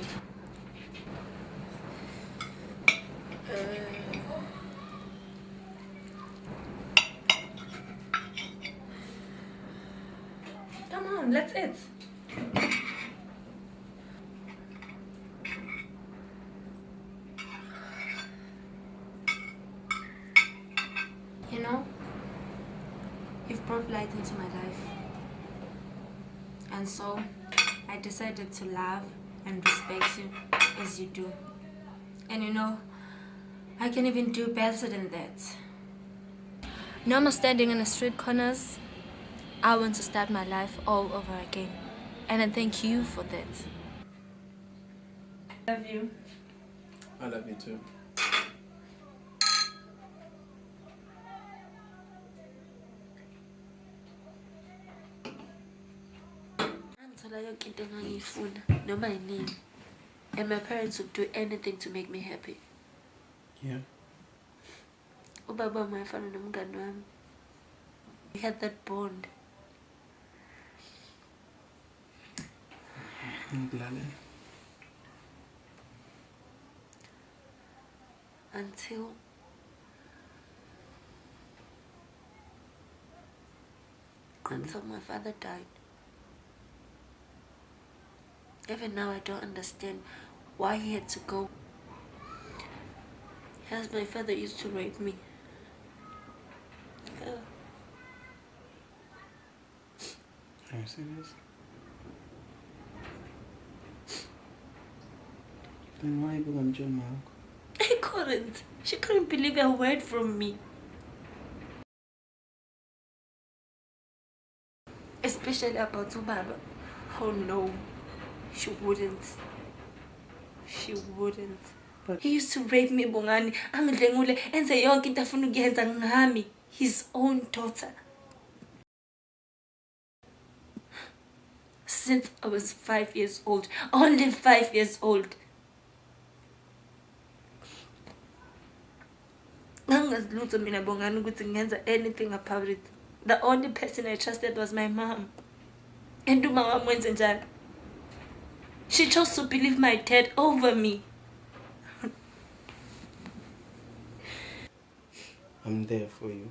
Come on, let's eat. You know, you've brought light into my life. And so, I decided to love and respect you as you do. And you know, I can even do better than that. No more standing in the street corners. I want to start my life all over again. And I thank you for that. Love you. I love you too. And my parents would do anything to make me happy. Yeah. Ubaba my family nomngani wami. We had that bond. Until my father died. Even now I don't understand why he had to go. As my father used to rape me. Are you serious? Then why you become your mom? I couldn't. She couldn't believe a word from me. Especially about Ubaba. Oh no. She wouldn't. She wouldn't. But he used to rape me, Bongani. Angidlengule enze yonke into afuna ukuyenza ngami. His own daughter. Since I was 5 years old. Only 5 years old. Angazilutho mina Bongani ukuthi ngenza anything about it. The only person I trusted was my mom. And umama wenze njalo. She chose to believe my dad over me. I'm there for you.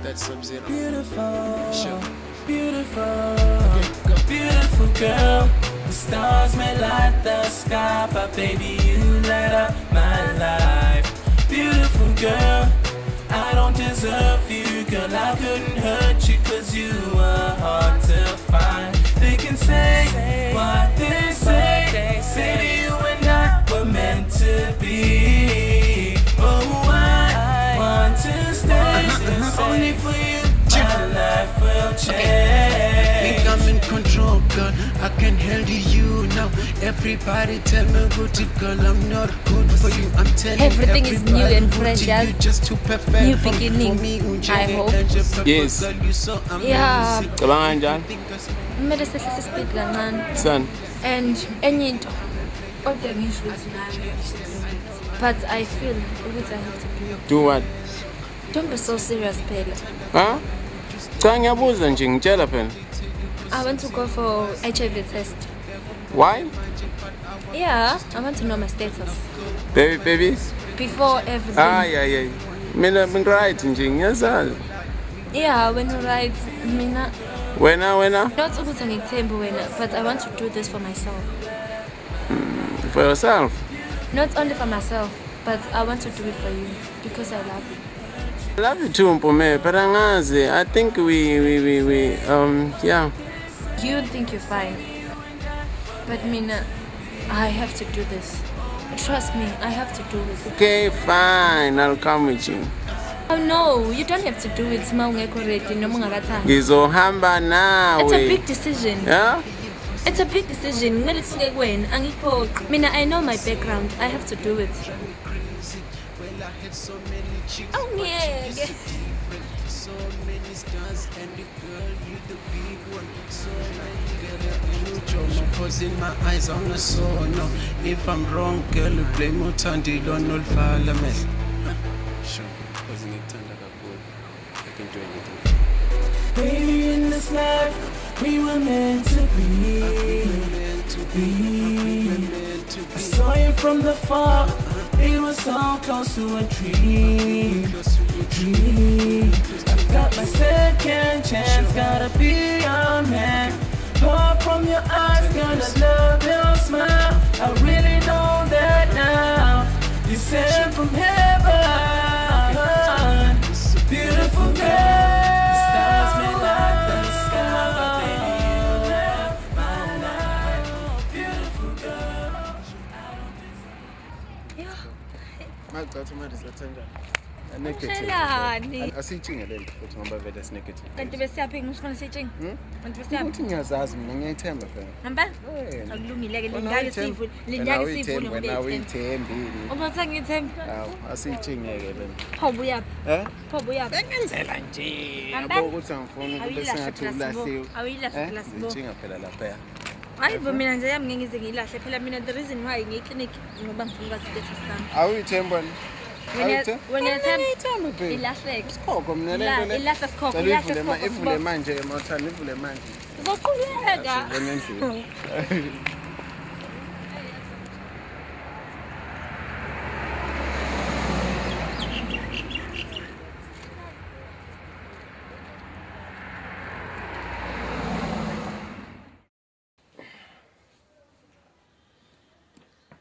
That's Sub-Zero. Beautiful, sure. Beautiful, okay, go. Beautiful girl. The stars may light the sky, but baby you light up my life. Beautiful girl, I don't deserve you, girl. I couldn't hurt you 'cause you are hard to find. They can say what they say, baby you and I were meant to be. Oh, I want to stay, only for you. My life will change. Think I'm in control, girl. I can handle you now. Everybody tell me about it, girl. I'm not good for you. I'm telling everything is new and fresh. you just too perfect new beginning. I hope. Yes. Yeah. Cabanga njani? Kumele sehlise speed kancane. Son. And enye into kodwa ngisho but I feel ukuthi I have to do what? Don't be so serious, Pela. Huh? Cha ngiyabuza nje ngitshela phela. I want to go for HIV test. Why? Yeah, I want to know my status. Baby? Before everything. Yeah. Mina right nje ngiyazazi. Yeah, when you right, mina. Wena? Not ukuthi ngikuthembe wena, but I want to do this for myself. For yourself? Not only for myself, but I want to do it for you because I love you. I love you too, Mpome, but angazi, I think yeah. You think you're fine, but mina, I have to do this. Trust me, I have to do it. Okay, fine, I'll come with you. Oh no, you don't have to do it. Ngizohamba nawe. It's a big decision. Yeah? It's a big decision. Mina, I know my background. I have to do it. Oh yeah. In my eyes on the sono. If I'm wrong, girl, you blame Mutandi, don't know Fala me. Sure, because in I can do anything. Baby, in this life, we were meant to be. I saw you from the far. It was so close to a dream. I've got my second chance, gotta be your man. Apart from your eyes, gonna love your smile. I really know that now. You sent from heaven. Macathi manje sathandana. Shelani. Asiyitshinge le nto futhi ngoba vele sinegative. Kanti besiyaphi ngishifuna siyitshinga? Kanti besiyaphi? Uthi ngiyazazi mina ngiyayithemba phela. Hamba? Akulungile ke lindake sivule. Lindake sivule ngoba wena uyithembi. Ubotha ngithemba. Hawu, asiyitshinge-ke le nto. Phobu yaphi? Phobu yaphi? Bengenzela nje. Yabo ukuthi angifuni ukuthi sengathi ulahliwe. Awuyilahle class bo. Ngitshinga phela lapha. Hayi bo mina nje yami ngeke ngize ngilahle phela mina the reason why ngiyiclinic ngoba ngifuna status sami. Awuyithemba ni? Wena themba ilahleke. Sikhoko mina le nto le. Ilahla sikhoko, ilahla sikhoko. Ivule manje emathani ivule manje. Uzoqhubeka. Ngendlela.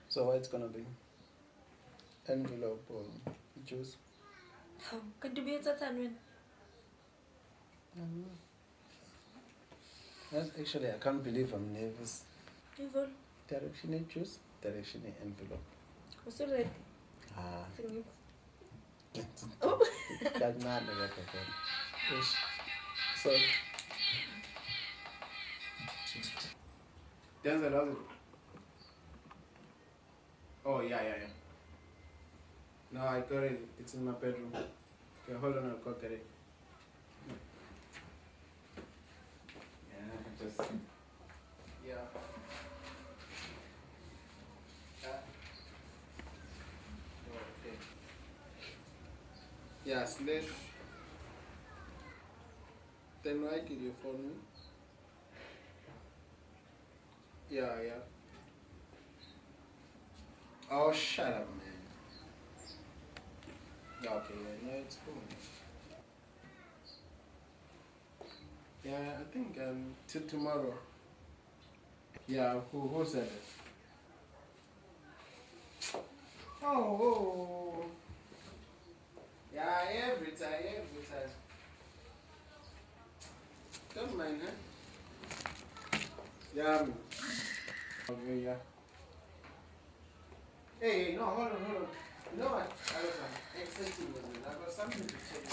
So what it's gonna be? Envelope or juice? How? Can you be a Tatan? Actually, I can't believe I'm nervous. Evil. Direction juice, direction envelope. What's the red? Ah. Oh. That's not the record. So. There's another. Oh, yeah. No, I got it. It's in my bedroom. Okay, hold on, I'll go get it. Yeah, just... Yeah. Okay. Yeah, slash. Then why did you phone me? Yeah. Oh, shut up, man. Okay, yeah, no, it's cool. Yeah, I think till tomorrow. Yeah, who said it? Oh. Yeah, every time. Don't mind, huh? Yeah. Okay, yeah. Hey, no, hold on. You know what? I was excited with it. I got something to tell you.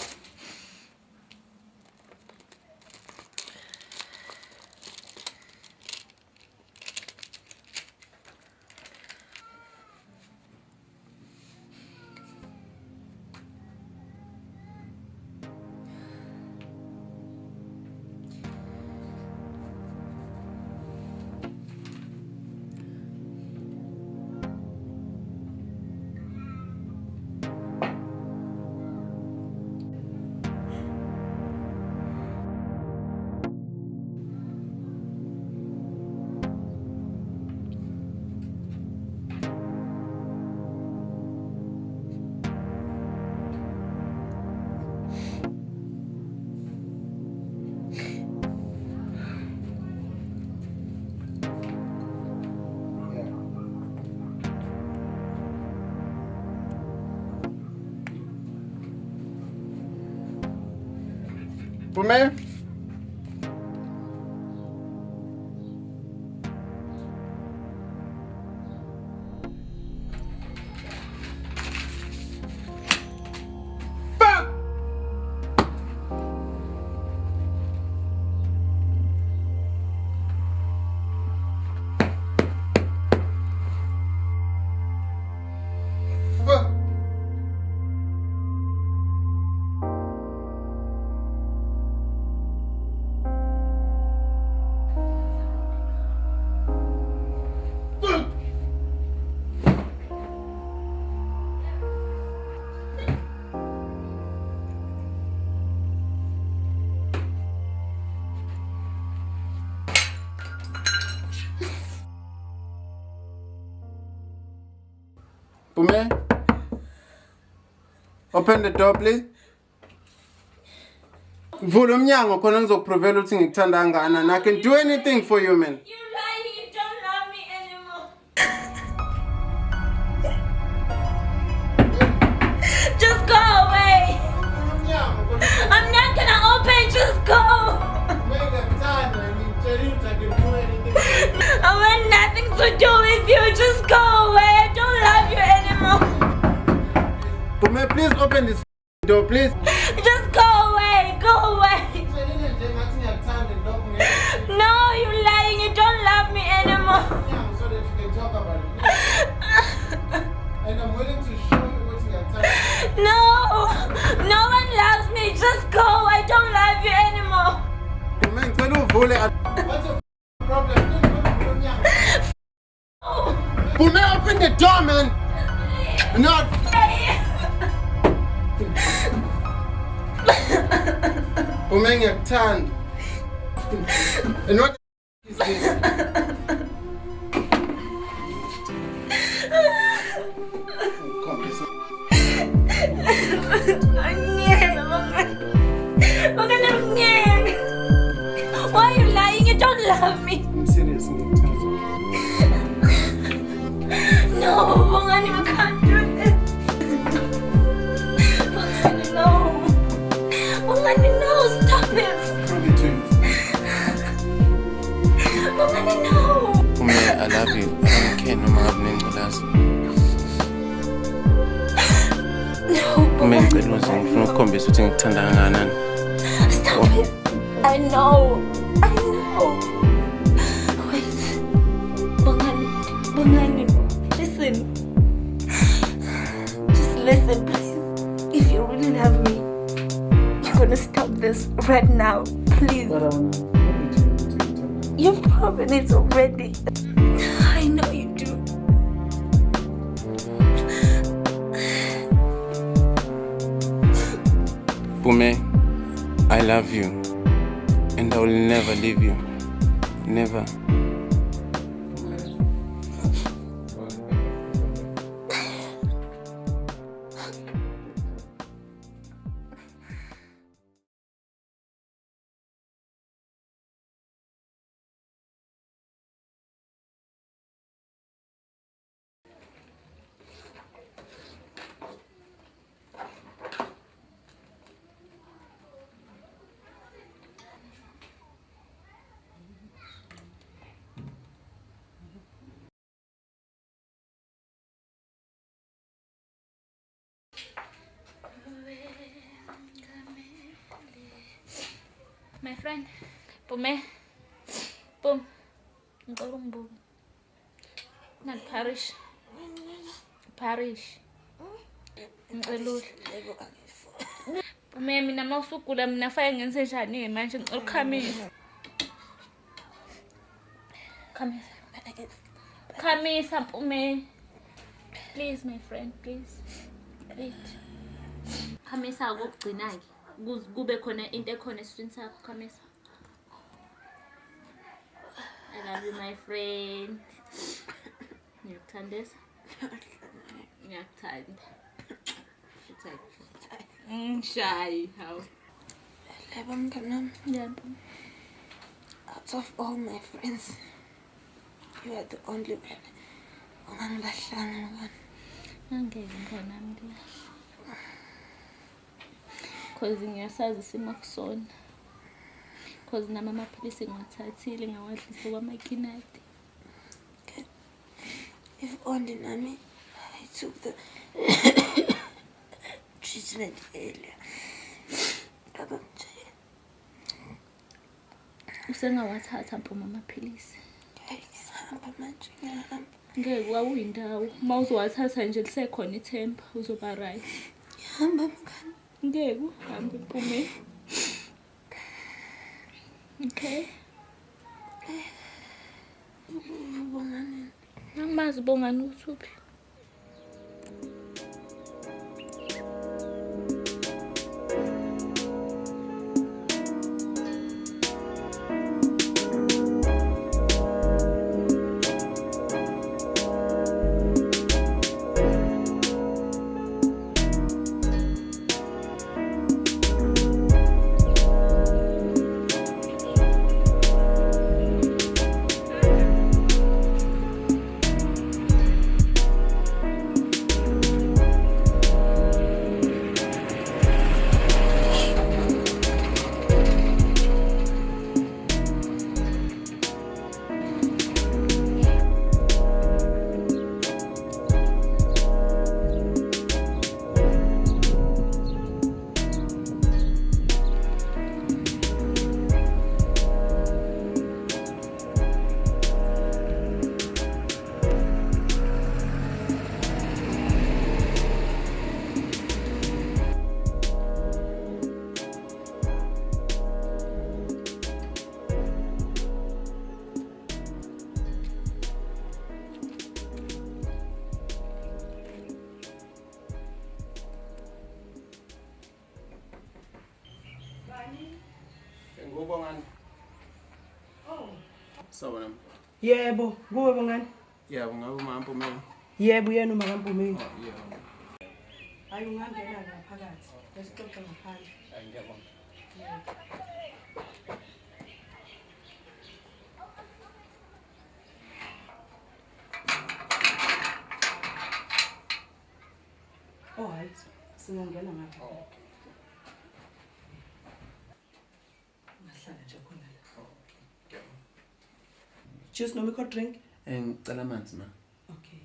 Pume? Pume? Open the door, please. Vula umnyango khona ngizokuprovela ukuthi ngikuthanda kangana and I can do anything for you, man. You lying, you don't love me anymore. Just go away. I'm not gonna open, just go. I want nothing to do with you, just go away. I don't love you anymore. please open this door, please? Just go away. Go away. No, you're lying. You don't love me anymore. So that you can talk about it. And I'm willing to show you what you can tell. No. No one loves me. Just go. I don't love you anymore. What's your problem? Pume, open the door, man. No. Pume, you're turned. And what is this? Why are you lying? You don't love me. I'm serious. No, Bongani, we can't do this. Bongani, no. Bongani, no, stop it. Bongani, no. Pume, I love you. I don't care no more happening with us. No, Pume, ngicela ngifuna ukukhombisa ukuthi ngikuthanda kangakanani. Stop it. I know. I know. Wait. Bongani, listen. Just listen, please. If you really love me, you're gonna stop this right now. Please. You've proven it already. I know you do. Pume, I love you. And I will never leave you. Never. My friend, Pume, Pum, Ngorumbu, not Parish, Ngolul. Pume, mina mawusukula mina faya ngenze njani manje ngicokhamisa. Khamisa Pume. Please my friend, please. Wait. Khamisa ukugcina ke. Kube khona into ekhona esiswini sakho Khamisa. I love you my friend. Ngiyakuthandisa. Ngiyakuthanda. Shy how? Lebo mnganami. Yebo. Out of all my friends, you are the only one. Ungangilahlanga ngani? Angeke mnganami ngilahla. Cause ngiyasazi isimo kusona. Cause nama amaphilisi ngiwathathile ngawadlisa kwamakinati. If only nami I took the treatment earlier. Usengawathatha mpoma amaphilisi. Hamba manje ngiyahamba. Ngeke kwawuyindawo. Mawuzowathatha nje lisekhona ithemba uzoba right. Hamba mngani. Ngeke uhambe Pume. Okay. Bongani. Namazi Bongani uthuphi. Sawona. Yebo, kuwe Bongani. Yebo, ngabe uMaphumulo. Yebo, yena uMaphumulo. Yebo. Hayi ungangena ngaphakathi. Lesixoxa ngaphandle. Hayi ngiyabona. Oh, hayi. Singangena ngapha. Ngahlala nje khona la. Juice noma cold drink? Ngicela amanzi ma. Okay.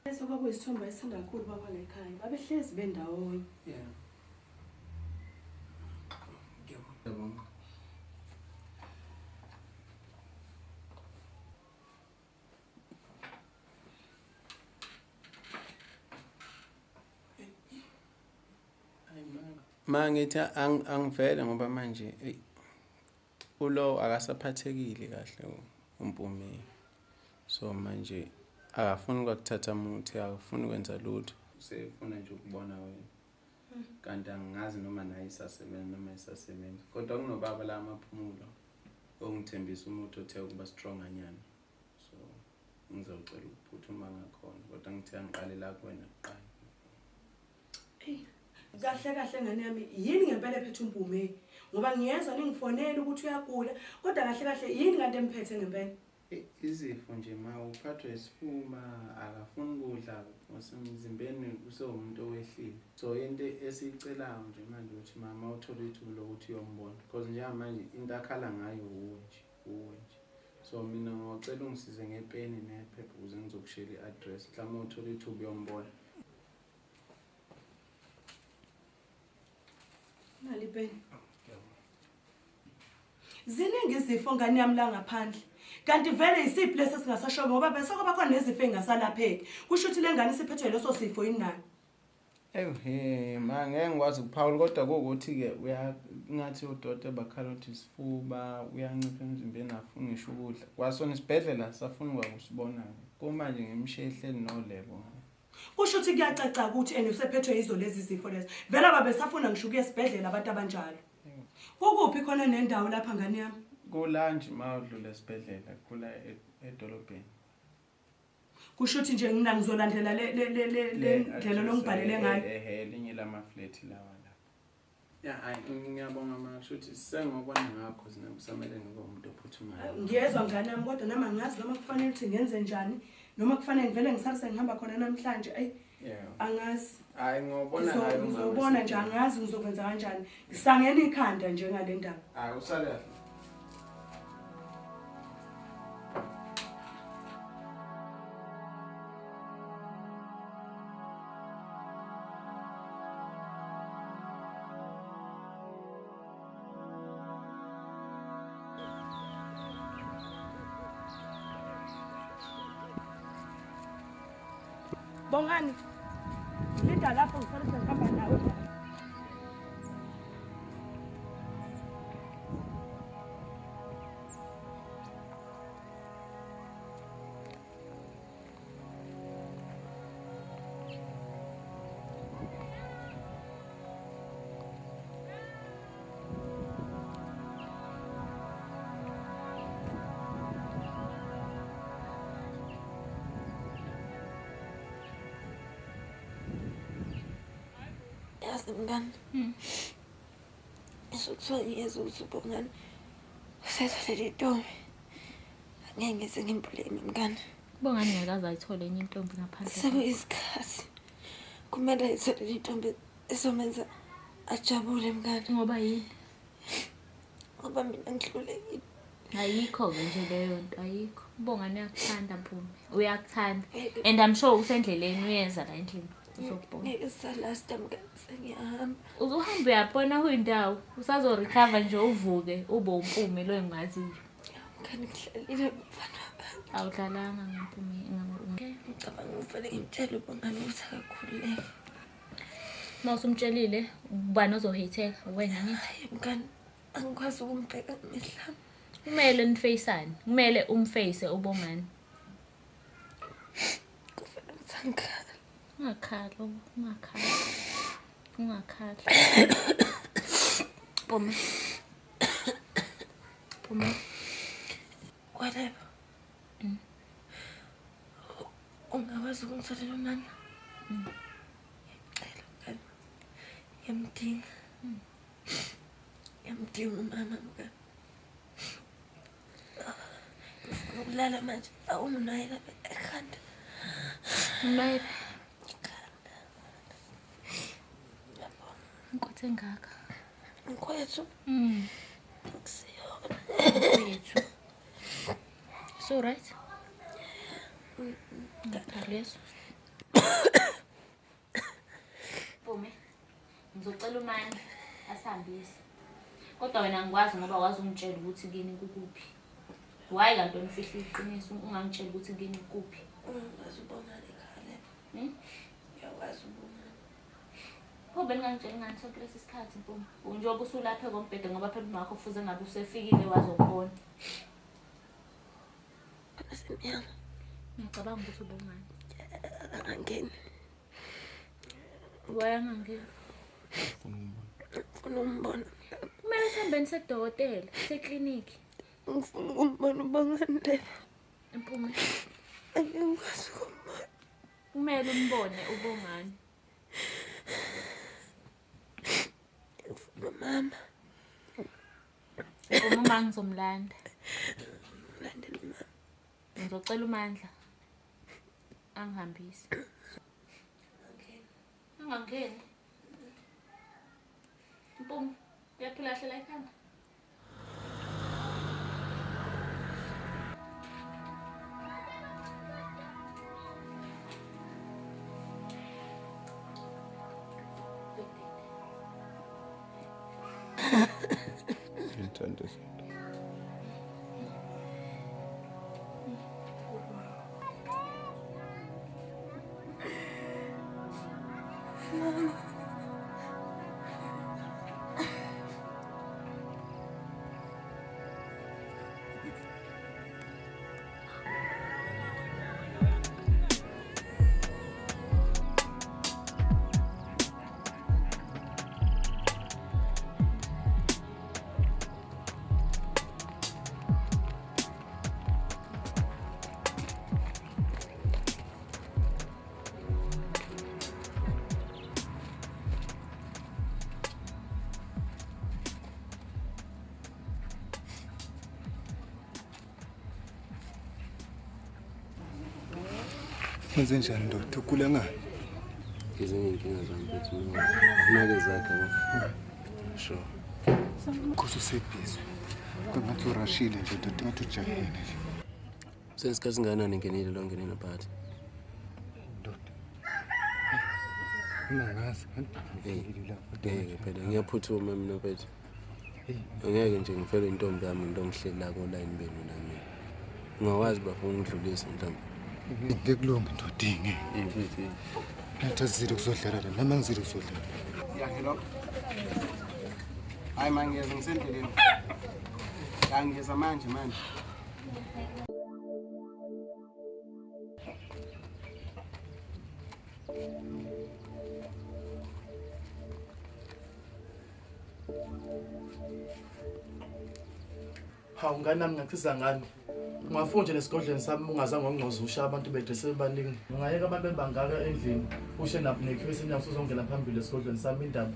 Bese kwakuyisithombe esithanda kakhulu baba la ekhaya. Babehlezi bendawonye. Yeah. Ngiyabona. Mangithi angivele ngoba manje ulo akasaphathekile kahle uMpumi. So manje akafuni ukuthatha umuthi, akafuni ukwenza lutho. Usefuna nje ukubona wena. Kanti angazi noma naye isasebenza noma isasebenza. Kodwa kunobaba la Maphumulo ongithembisa umuthi othe ukuba strong anyana. So ngizocela ukuphuthuma ngakhona kodwa ngithe angiqale la kuwena kuqala. Kahle ngane yami yini ngempela ephethe uMpumi ngoba ngiyezwa ningifonela ukuthi uyagula kodwa kahle yini kanti emphethe ngempela izifo nje ma uphathwe isifuma akafuni ukudla ngosemzimbeni usewumuntu owehlile so into esicelayo nje manje ukuthi mama uthola ithuba lokuthi uyombona because njengamanje into akhala ngayo uwe nje so mina ngicela ungisize ngepeni nephepha ukuze ngizokushela i-address mhlawumbe uthola ithuba uyombona. Mali peni. Ziningi izifo ngane yami la ngaphandle. Kanti vele isiphi lesi singasasho ngoba bese kuba khona nezifo engasalapheki. Kusho ukuthi lengane siphethwe leso sifo yinani. Ma ngeke ngikwazi ukuphawula kodwa ukuthi ke uyangathi udokotela bakhala ukuthi isifuba uyancipha emzimbeni afuna ngisho ukudla. Kwasona isibhedlela safuna ukusibona. Kumanje ngimshehleli nolebo. Kusho ukuthi kuyacaca ukuthi usephethe izo lezi zifo lezi. Vele babesafuna ngisho ukuya esibhedlela abantu abanjalo. Kukuphi khona nendawo lapha ngane yami? Kulanje mawudlula esibhedlela kula edolobheni. Kusho ukuthi nje mina ngizolandela le ndlela longibhalele ngayo. Linye lama flat lawa la. Yeah, ngiyabonga manje ukuthi sengokwana ngakho sinakusamele ngoba umuntu ophuthumayo. Ngiyezwa ngane yami kodwa nama ngazi noma kufanele ukuthi ngenze njani noma kufanele ngivele ngisase ngihamba khona namhlanje angazi. Hayi ngobona nayo ngizobona nje angazi ngizokwenza kanjani. Ngisangena ikhanda nje ngale ndaba. Hayi usale. Bongani. Linda lapho ngifanele ngihamba nawe. Mngani. Esokuthiwa ngiyezwa ukuthi Bongani usetholele intombi. Angeke ngize ngimblame mngani. Bongani ngeke azayithola enye intombi ngaphandle. Sekuyisikhathi. Kumele ayitholele intombi ezomenza ajabule mngani. Ngoba yini? Ngoba mina ngihlulekile. Ayikho nje leyo nto ayikho. Bongani uyakuthanda Mpumi. Uyakuthanda. And I'm sure usendleleni uyenza la endlini. Uzobona. Ngisalast mngani sengiyahamba. Uzohamba uyabona kuyindawo. Usazorecover nje uvuke ube uMpumi lo engaziyo. Mngani ngihlalile mfana. Awudlalanga ngempumi Okay, ngicabanga uvele ngimtshele Bongani ukuthi akakhululeke. Mawusumtshelile ubani ozohitheka wena ngithi Mngani angikwazi ukumbheka ngehlamba. kumele nifacane kumele umface uBongani. Kufanele ngithangala. Ungakhala. Puma. Whatever. Ungakwazi ukungitholela umama. Ngicela mngani. Ngiyamdinga. Ngiyamdinga umama mngani. Ngifuna ukulala manje. Awunaye lapha ekhanda. Unaye. Ngikuthe ngaka. Nkwethu. Nkwethu. So right? Ngaleso. Pome. Ngizocela umani asihambise. Kodwa wena ngikwazi ngoba wazi ungitshela ukuthi kini kukuphi. Why kanti onifihla iqiniso ungangitshela ukuthi kini kuphi? Ungazi uBongani ekhaya. Ngiyakwazi uBongani. Phobe ngangitshela ngani sonke lesi sikhathi Mpumi. Njengoba usulapha ekombhede ngoba phela umakho kufuze ngabe usefikile wazobona. Asemnyama. Ngicabanga ukuthi uBongani. Angangeni. Wayangangeni. Ufuna umbona. Kumele sihambeni sedokotela, sekliniki. Ngifuna ukumbona uBongani le. Mpumi. Angikwazi ukumbona. Kumele umbone uBongani. Mama. Uma ngizomlanda. Mlandela mama. Ngizocela uMandla angihambise. Angangeni. Mpumi, uyaphila hlela ekhanda. Kwenze njani ndoda? Ugula ngani? Ngizenginkinga zami mfethu nake zakhe yabo. Sure. Khosi usebhizi. Kwengathi urashile nje ndoda ngathi ujahile nje. Sensikhathi singanani ngenile lonke nina phakathi. Unangazi Ngeke phela ngiyaphuthuma mina mfethu. Angeke nje ngifele intombi yami into ngihleli la ko line benu nami. Ungakwazi bafuna ukudlulisa mhlawumbe. Ngikulunga ndodinge. Mfethu. Nathi azizile kuzodlala la noma ngizile kuzodlala. Yeah, hello. Hayi mangiyeza ngisendleleni. La ngiyeza manje. Hawu ngani nami ngikusiza ngani? Ungafuna nje lesigodleni sami ungazange ngongqozusha abantu bedrese bebaningi. Ungayeka abantu bebangaka endlini ushe naphi nekhwesi nyama uzongena phambili lesigodleni sami indaba.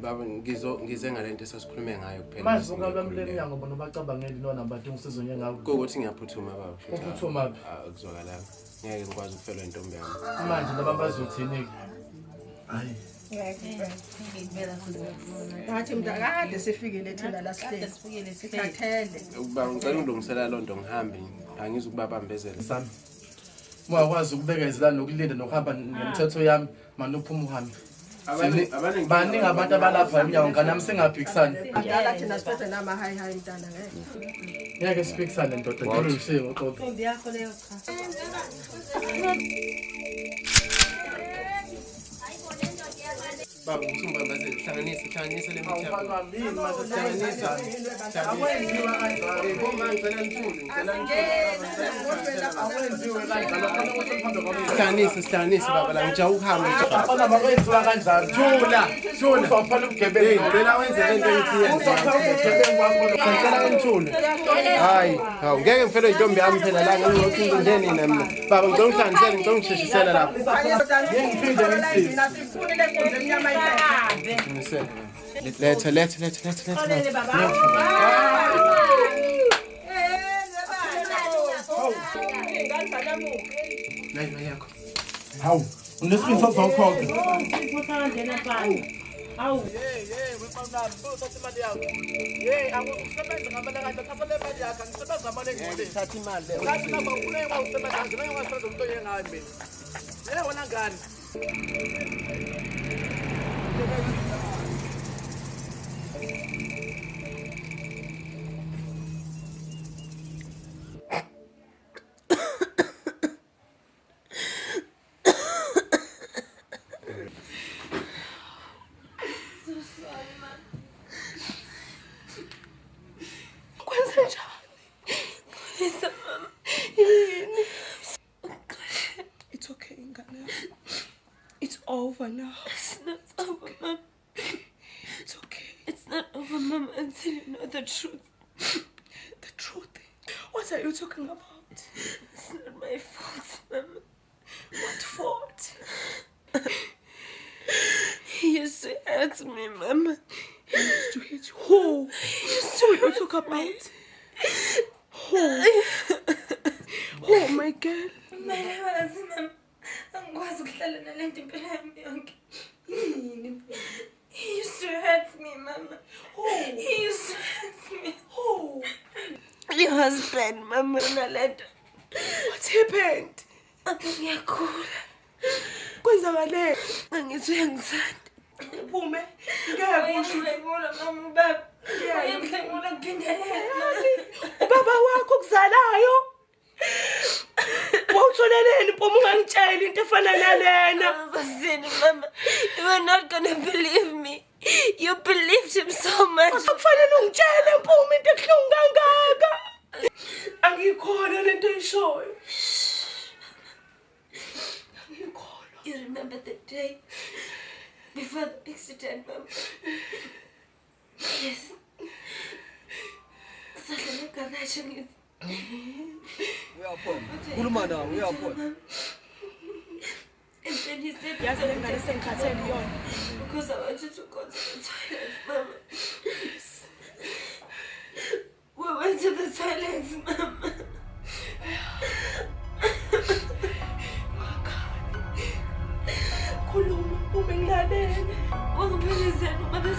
Baba ngize ngalento esasikhulume ngayo kuphela. Manje ukalamleni yango bona bacabangeli nona abantu ngisizo nye ngawo. Ukuthi ngiyaphuthuma baba. Uphuthuma phi? Akuzwakala. Ngeke ngikwazi ukufelwa intombi yami. Manje laba bazothini? Hayi. Ngathi mntakade sifikile thina la sihleli. Sikhathele. Ukuba ngicela ungilungisela lonto ngihambe. Angizukubabambezela sami. Ungakwazi ukubekezela nokulinda nokuhamba nemithetho yami manje uphuma uhambe. baningi abantu abalapha emnyango kanami singaphikisani Adala thina siphethe nama hayi mntana ngeke siphikisane ndoda ngicela ngishiye uxoxo Ntombi yakho leyo cha. Baba usumbambazela hlanganisa le mithi yakho. Hlanganisa baba la ngija ukuhamba nje. Abana bakwenziwa kanjani thula uzophala ubugebengu ngicela wenze lento engithiye uzophala ubugebengu wakho ngicela ngithule hayi hawu ngeke ngifele intombi yami phela la ngizothi ngindeni mina baba ngicela ungihlanganisele ngicela ungisheshisela lapha ngiphinde ngisize letha hawu unesibini sazokhokha Awu. Uthatha imali yakho. Akusebenza ngamali kahle, thatha le mali yakho, ngisebenza amali engcole. Thatha imali le. Ngathi mama ufuna usebenza nje, ngeke ngasebenza umuntu oyengayo mina. Wona ngani? It's okay, Ngana. It's over now. It's not over, Mom. It's okay. It's not over, Mom, until you know the truth. The truth? What are you talking about? It's not my fault, Mom. What fault? He used to hurt me, Mama. He used to hit you? Who? Who you talk about? Who? Who, my girl? Mayawazi, Mama. Angikwazi ukuhlala nalento impela yami yonke. Yini? He used to hurt me, Mama. Who? He used to hurt me. Who? Your husband, Mama, nalento. What happened? Ngiyakula. Kwenzakale? Angithi uyangithanda. Phume. Ngeke usho. Ngiyakula, Mama, baba. Ngiyakula kuphindelela. Ubaba wakho okuzalayo. Wawutholeleni Mpumi ungangitshela into efana nalena? Vasini, Mama, you are not gonna believe me. You believed him so much. Akufanele ungitshele Mpumi into ebuhlungu kangaka. Angikhona lento eyishoyo. You remember the day before the accident, Mama? Yes. Sadlala garage ngithi. Khuluma nawe uyaphola. And then he said, Yazi le ngane sengikhathele yona. Because I wanted to go to the toilet, Mama. We went to the toilets, Mama. Khuluma Mpumi ngilalele. Wangiphelezela uma the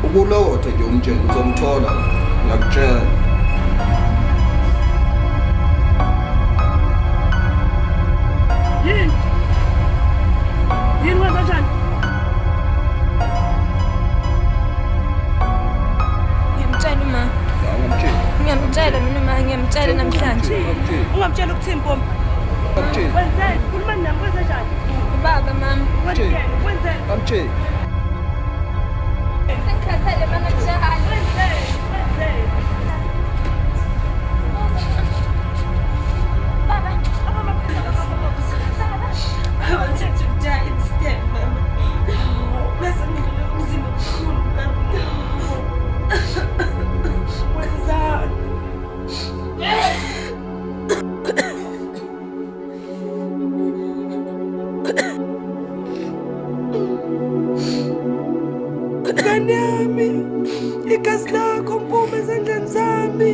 Ubulowo nje umtshela uzomthola ngiyakutshela. Yini wenza njani? Ngiyamtshela uma. Ngiyamtshela mina uma ngiyamtshela namhlanje. Ungamtshela ukuthini Mpumi? Wenzeni? Khuluma nami wenza njani? Baba, Mama. Wenzeni? Amtshela. Sengikhathele mana njalo. Wenzeni? Baba. I wanted to die instead, Mama. Bese ngilele umzimba omkhulu, Mama. Wenzani? yami igazi lakho mpuma ezandleni zami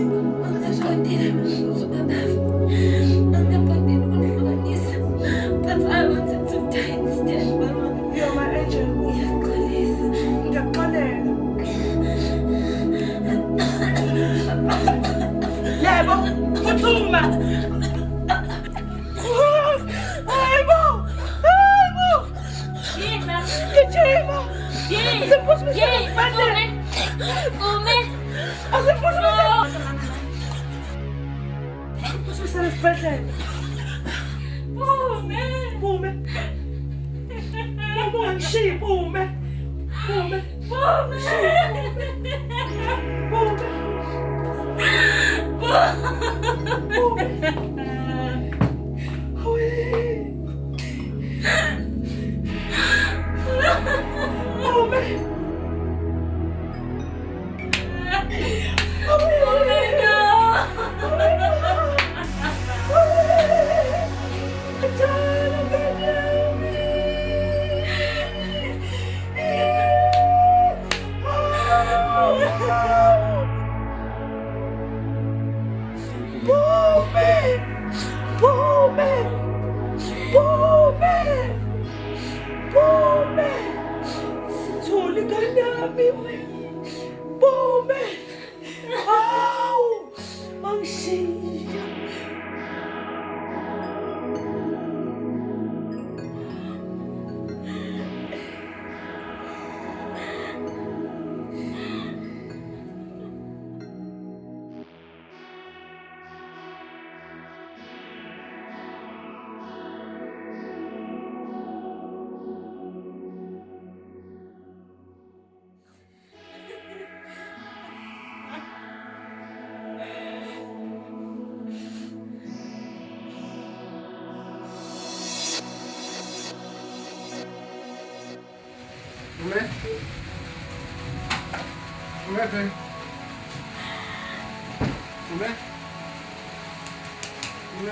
But I wanted to die instead, Mama. You're my angel. Ngiyakuxolela. Yebo, phuthuma. Hayibo. Hayibo. Gijima. Gijima. Ume. Usibuyisele esibhedlela. Pume. Ungangishiyi, Pume.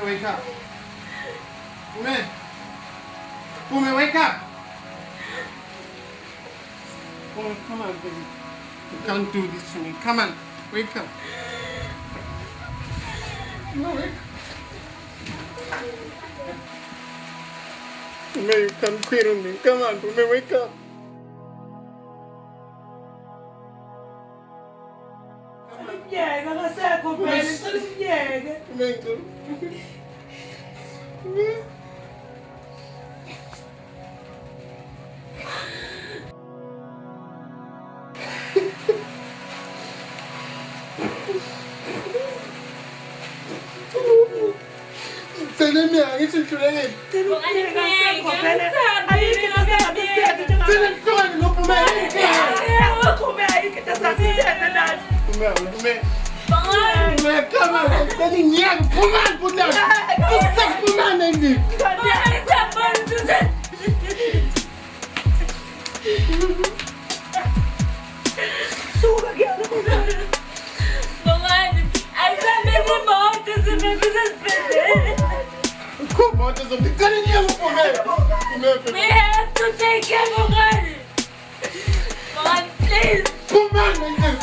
Wake up. Pume, wake up. Pume, come on, baby. You can't do this to me. Come on, wake up. No, wake up. Pume, you can't quit on me. Come on, Pume, wake up. Umyeke akasekho phela, ngicela umyeke. Mengo. Tell me, I need to try it. Tell We have to take care of Bongani. Bongani, please.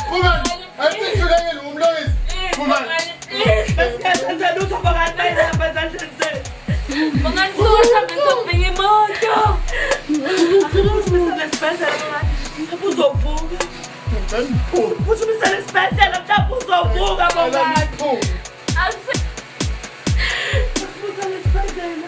Bongani, I think you're going to Lois. Bongani, please. Bongani, suhambe ngizobheka imoto. Usumisele esibhedlela. Uzovuka. Usumisele esibhedlela mhlawumbe uzovuka Bongani. Usumisele esibhedlela.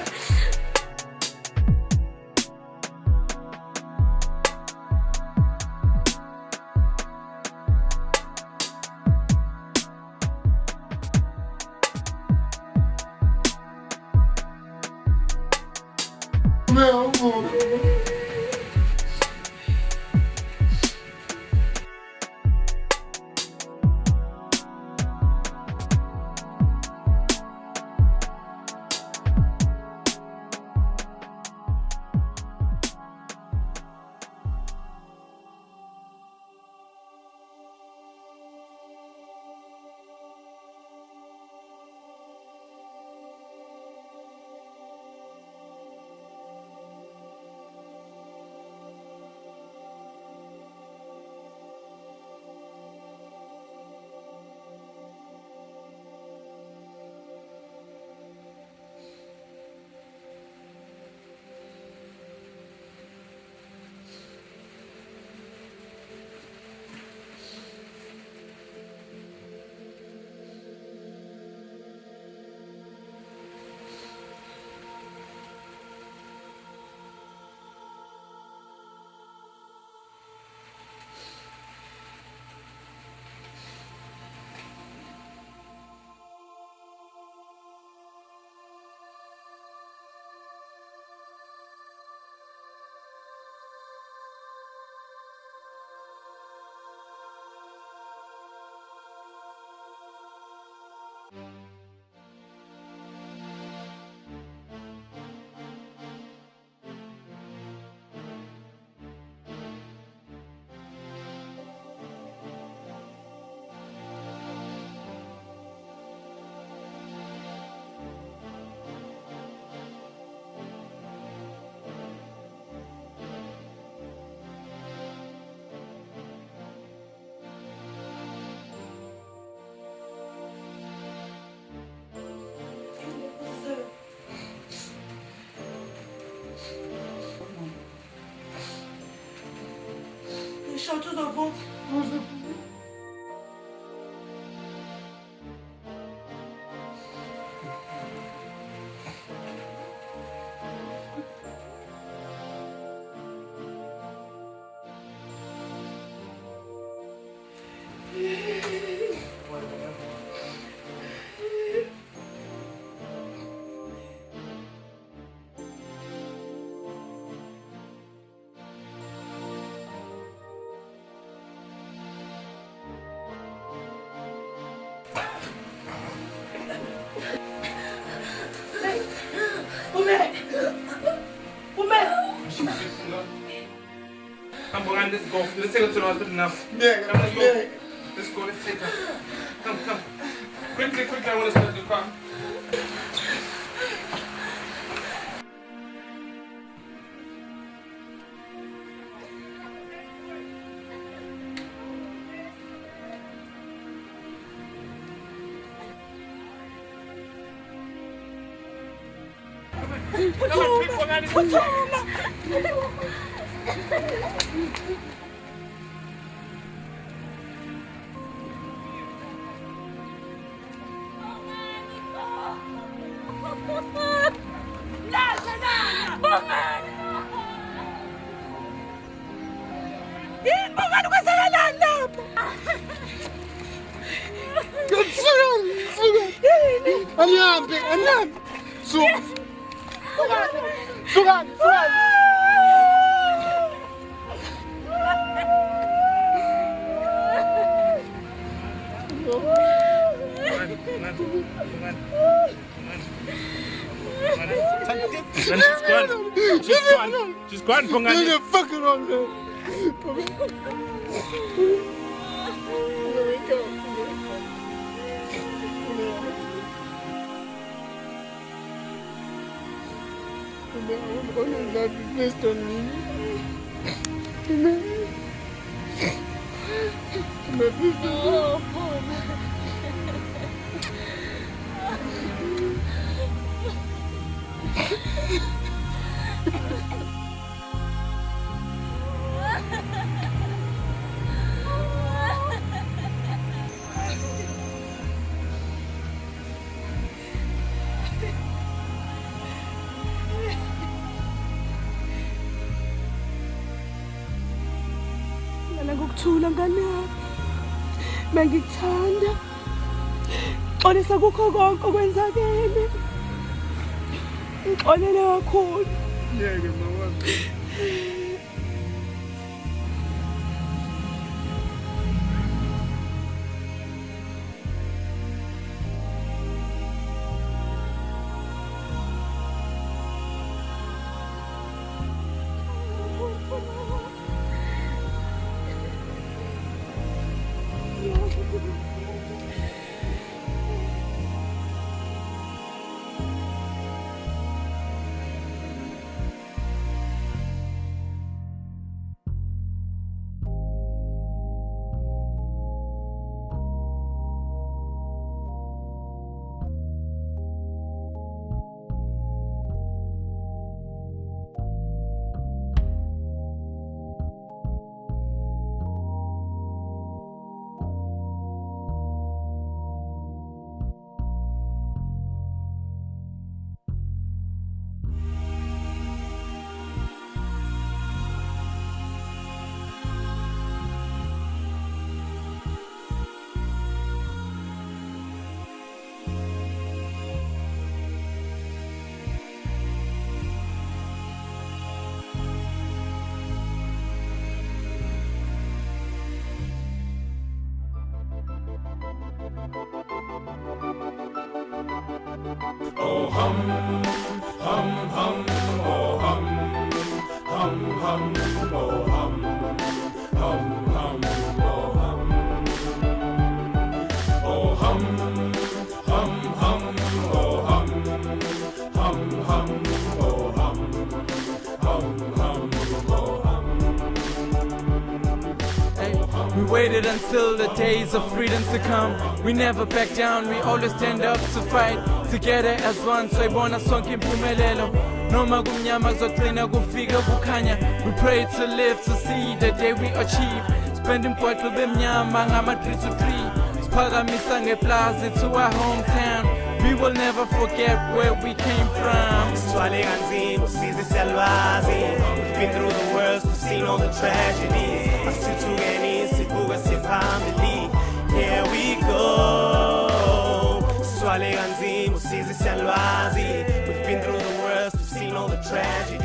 Show to the book. Come, Bongani, let's go. Let's take her to the hospital now. Yeah, come, let's go. Let's go, let's take her. Come. Quickly, I want to start the car. Come on, quick, Bongani. Bongani kwenzakalani lapho? Anihambe. Sukani. She's gone, Bongani. You're fucking wrong, man. Please don't leave Ngokuthula ngane yami. Bengikuthanda. Xolisa kukho konke okwenzakele. Ngixolele kakhulu. Ngeke mama. Oh hum, hum, hum, oh hum, hum, hum, oh hum, hum, hum, oh hum, oh hum, hum, hum, oh hum, hum, hum, oh hum, hum, hum, oh hum. Hey, we waited until the days of freedom to come. We never back down, we always stand up to fight. Together as one, so ibona sonke impumelelo. Noma kumnyama kuzogcina kufika kukhanya. We pray to live to see the day we achieve. Spending impoqo bemnyama ngama 3 to 3. Sphakamisa ngeplaza to our hometown. We will never forget where we came from. Swale kanzima usize siyalwazi. We've been through the worst, we've seen all the tragedies. Asithuthukeni sibuka siphambili. Here we go. Swale kanzima usize siyalwazi. We've been through the worst, we've seen all the tragedies.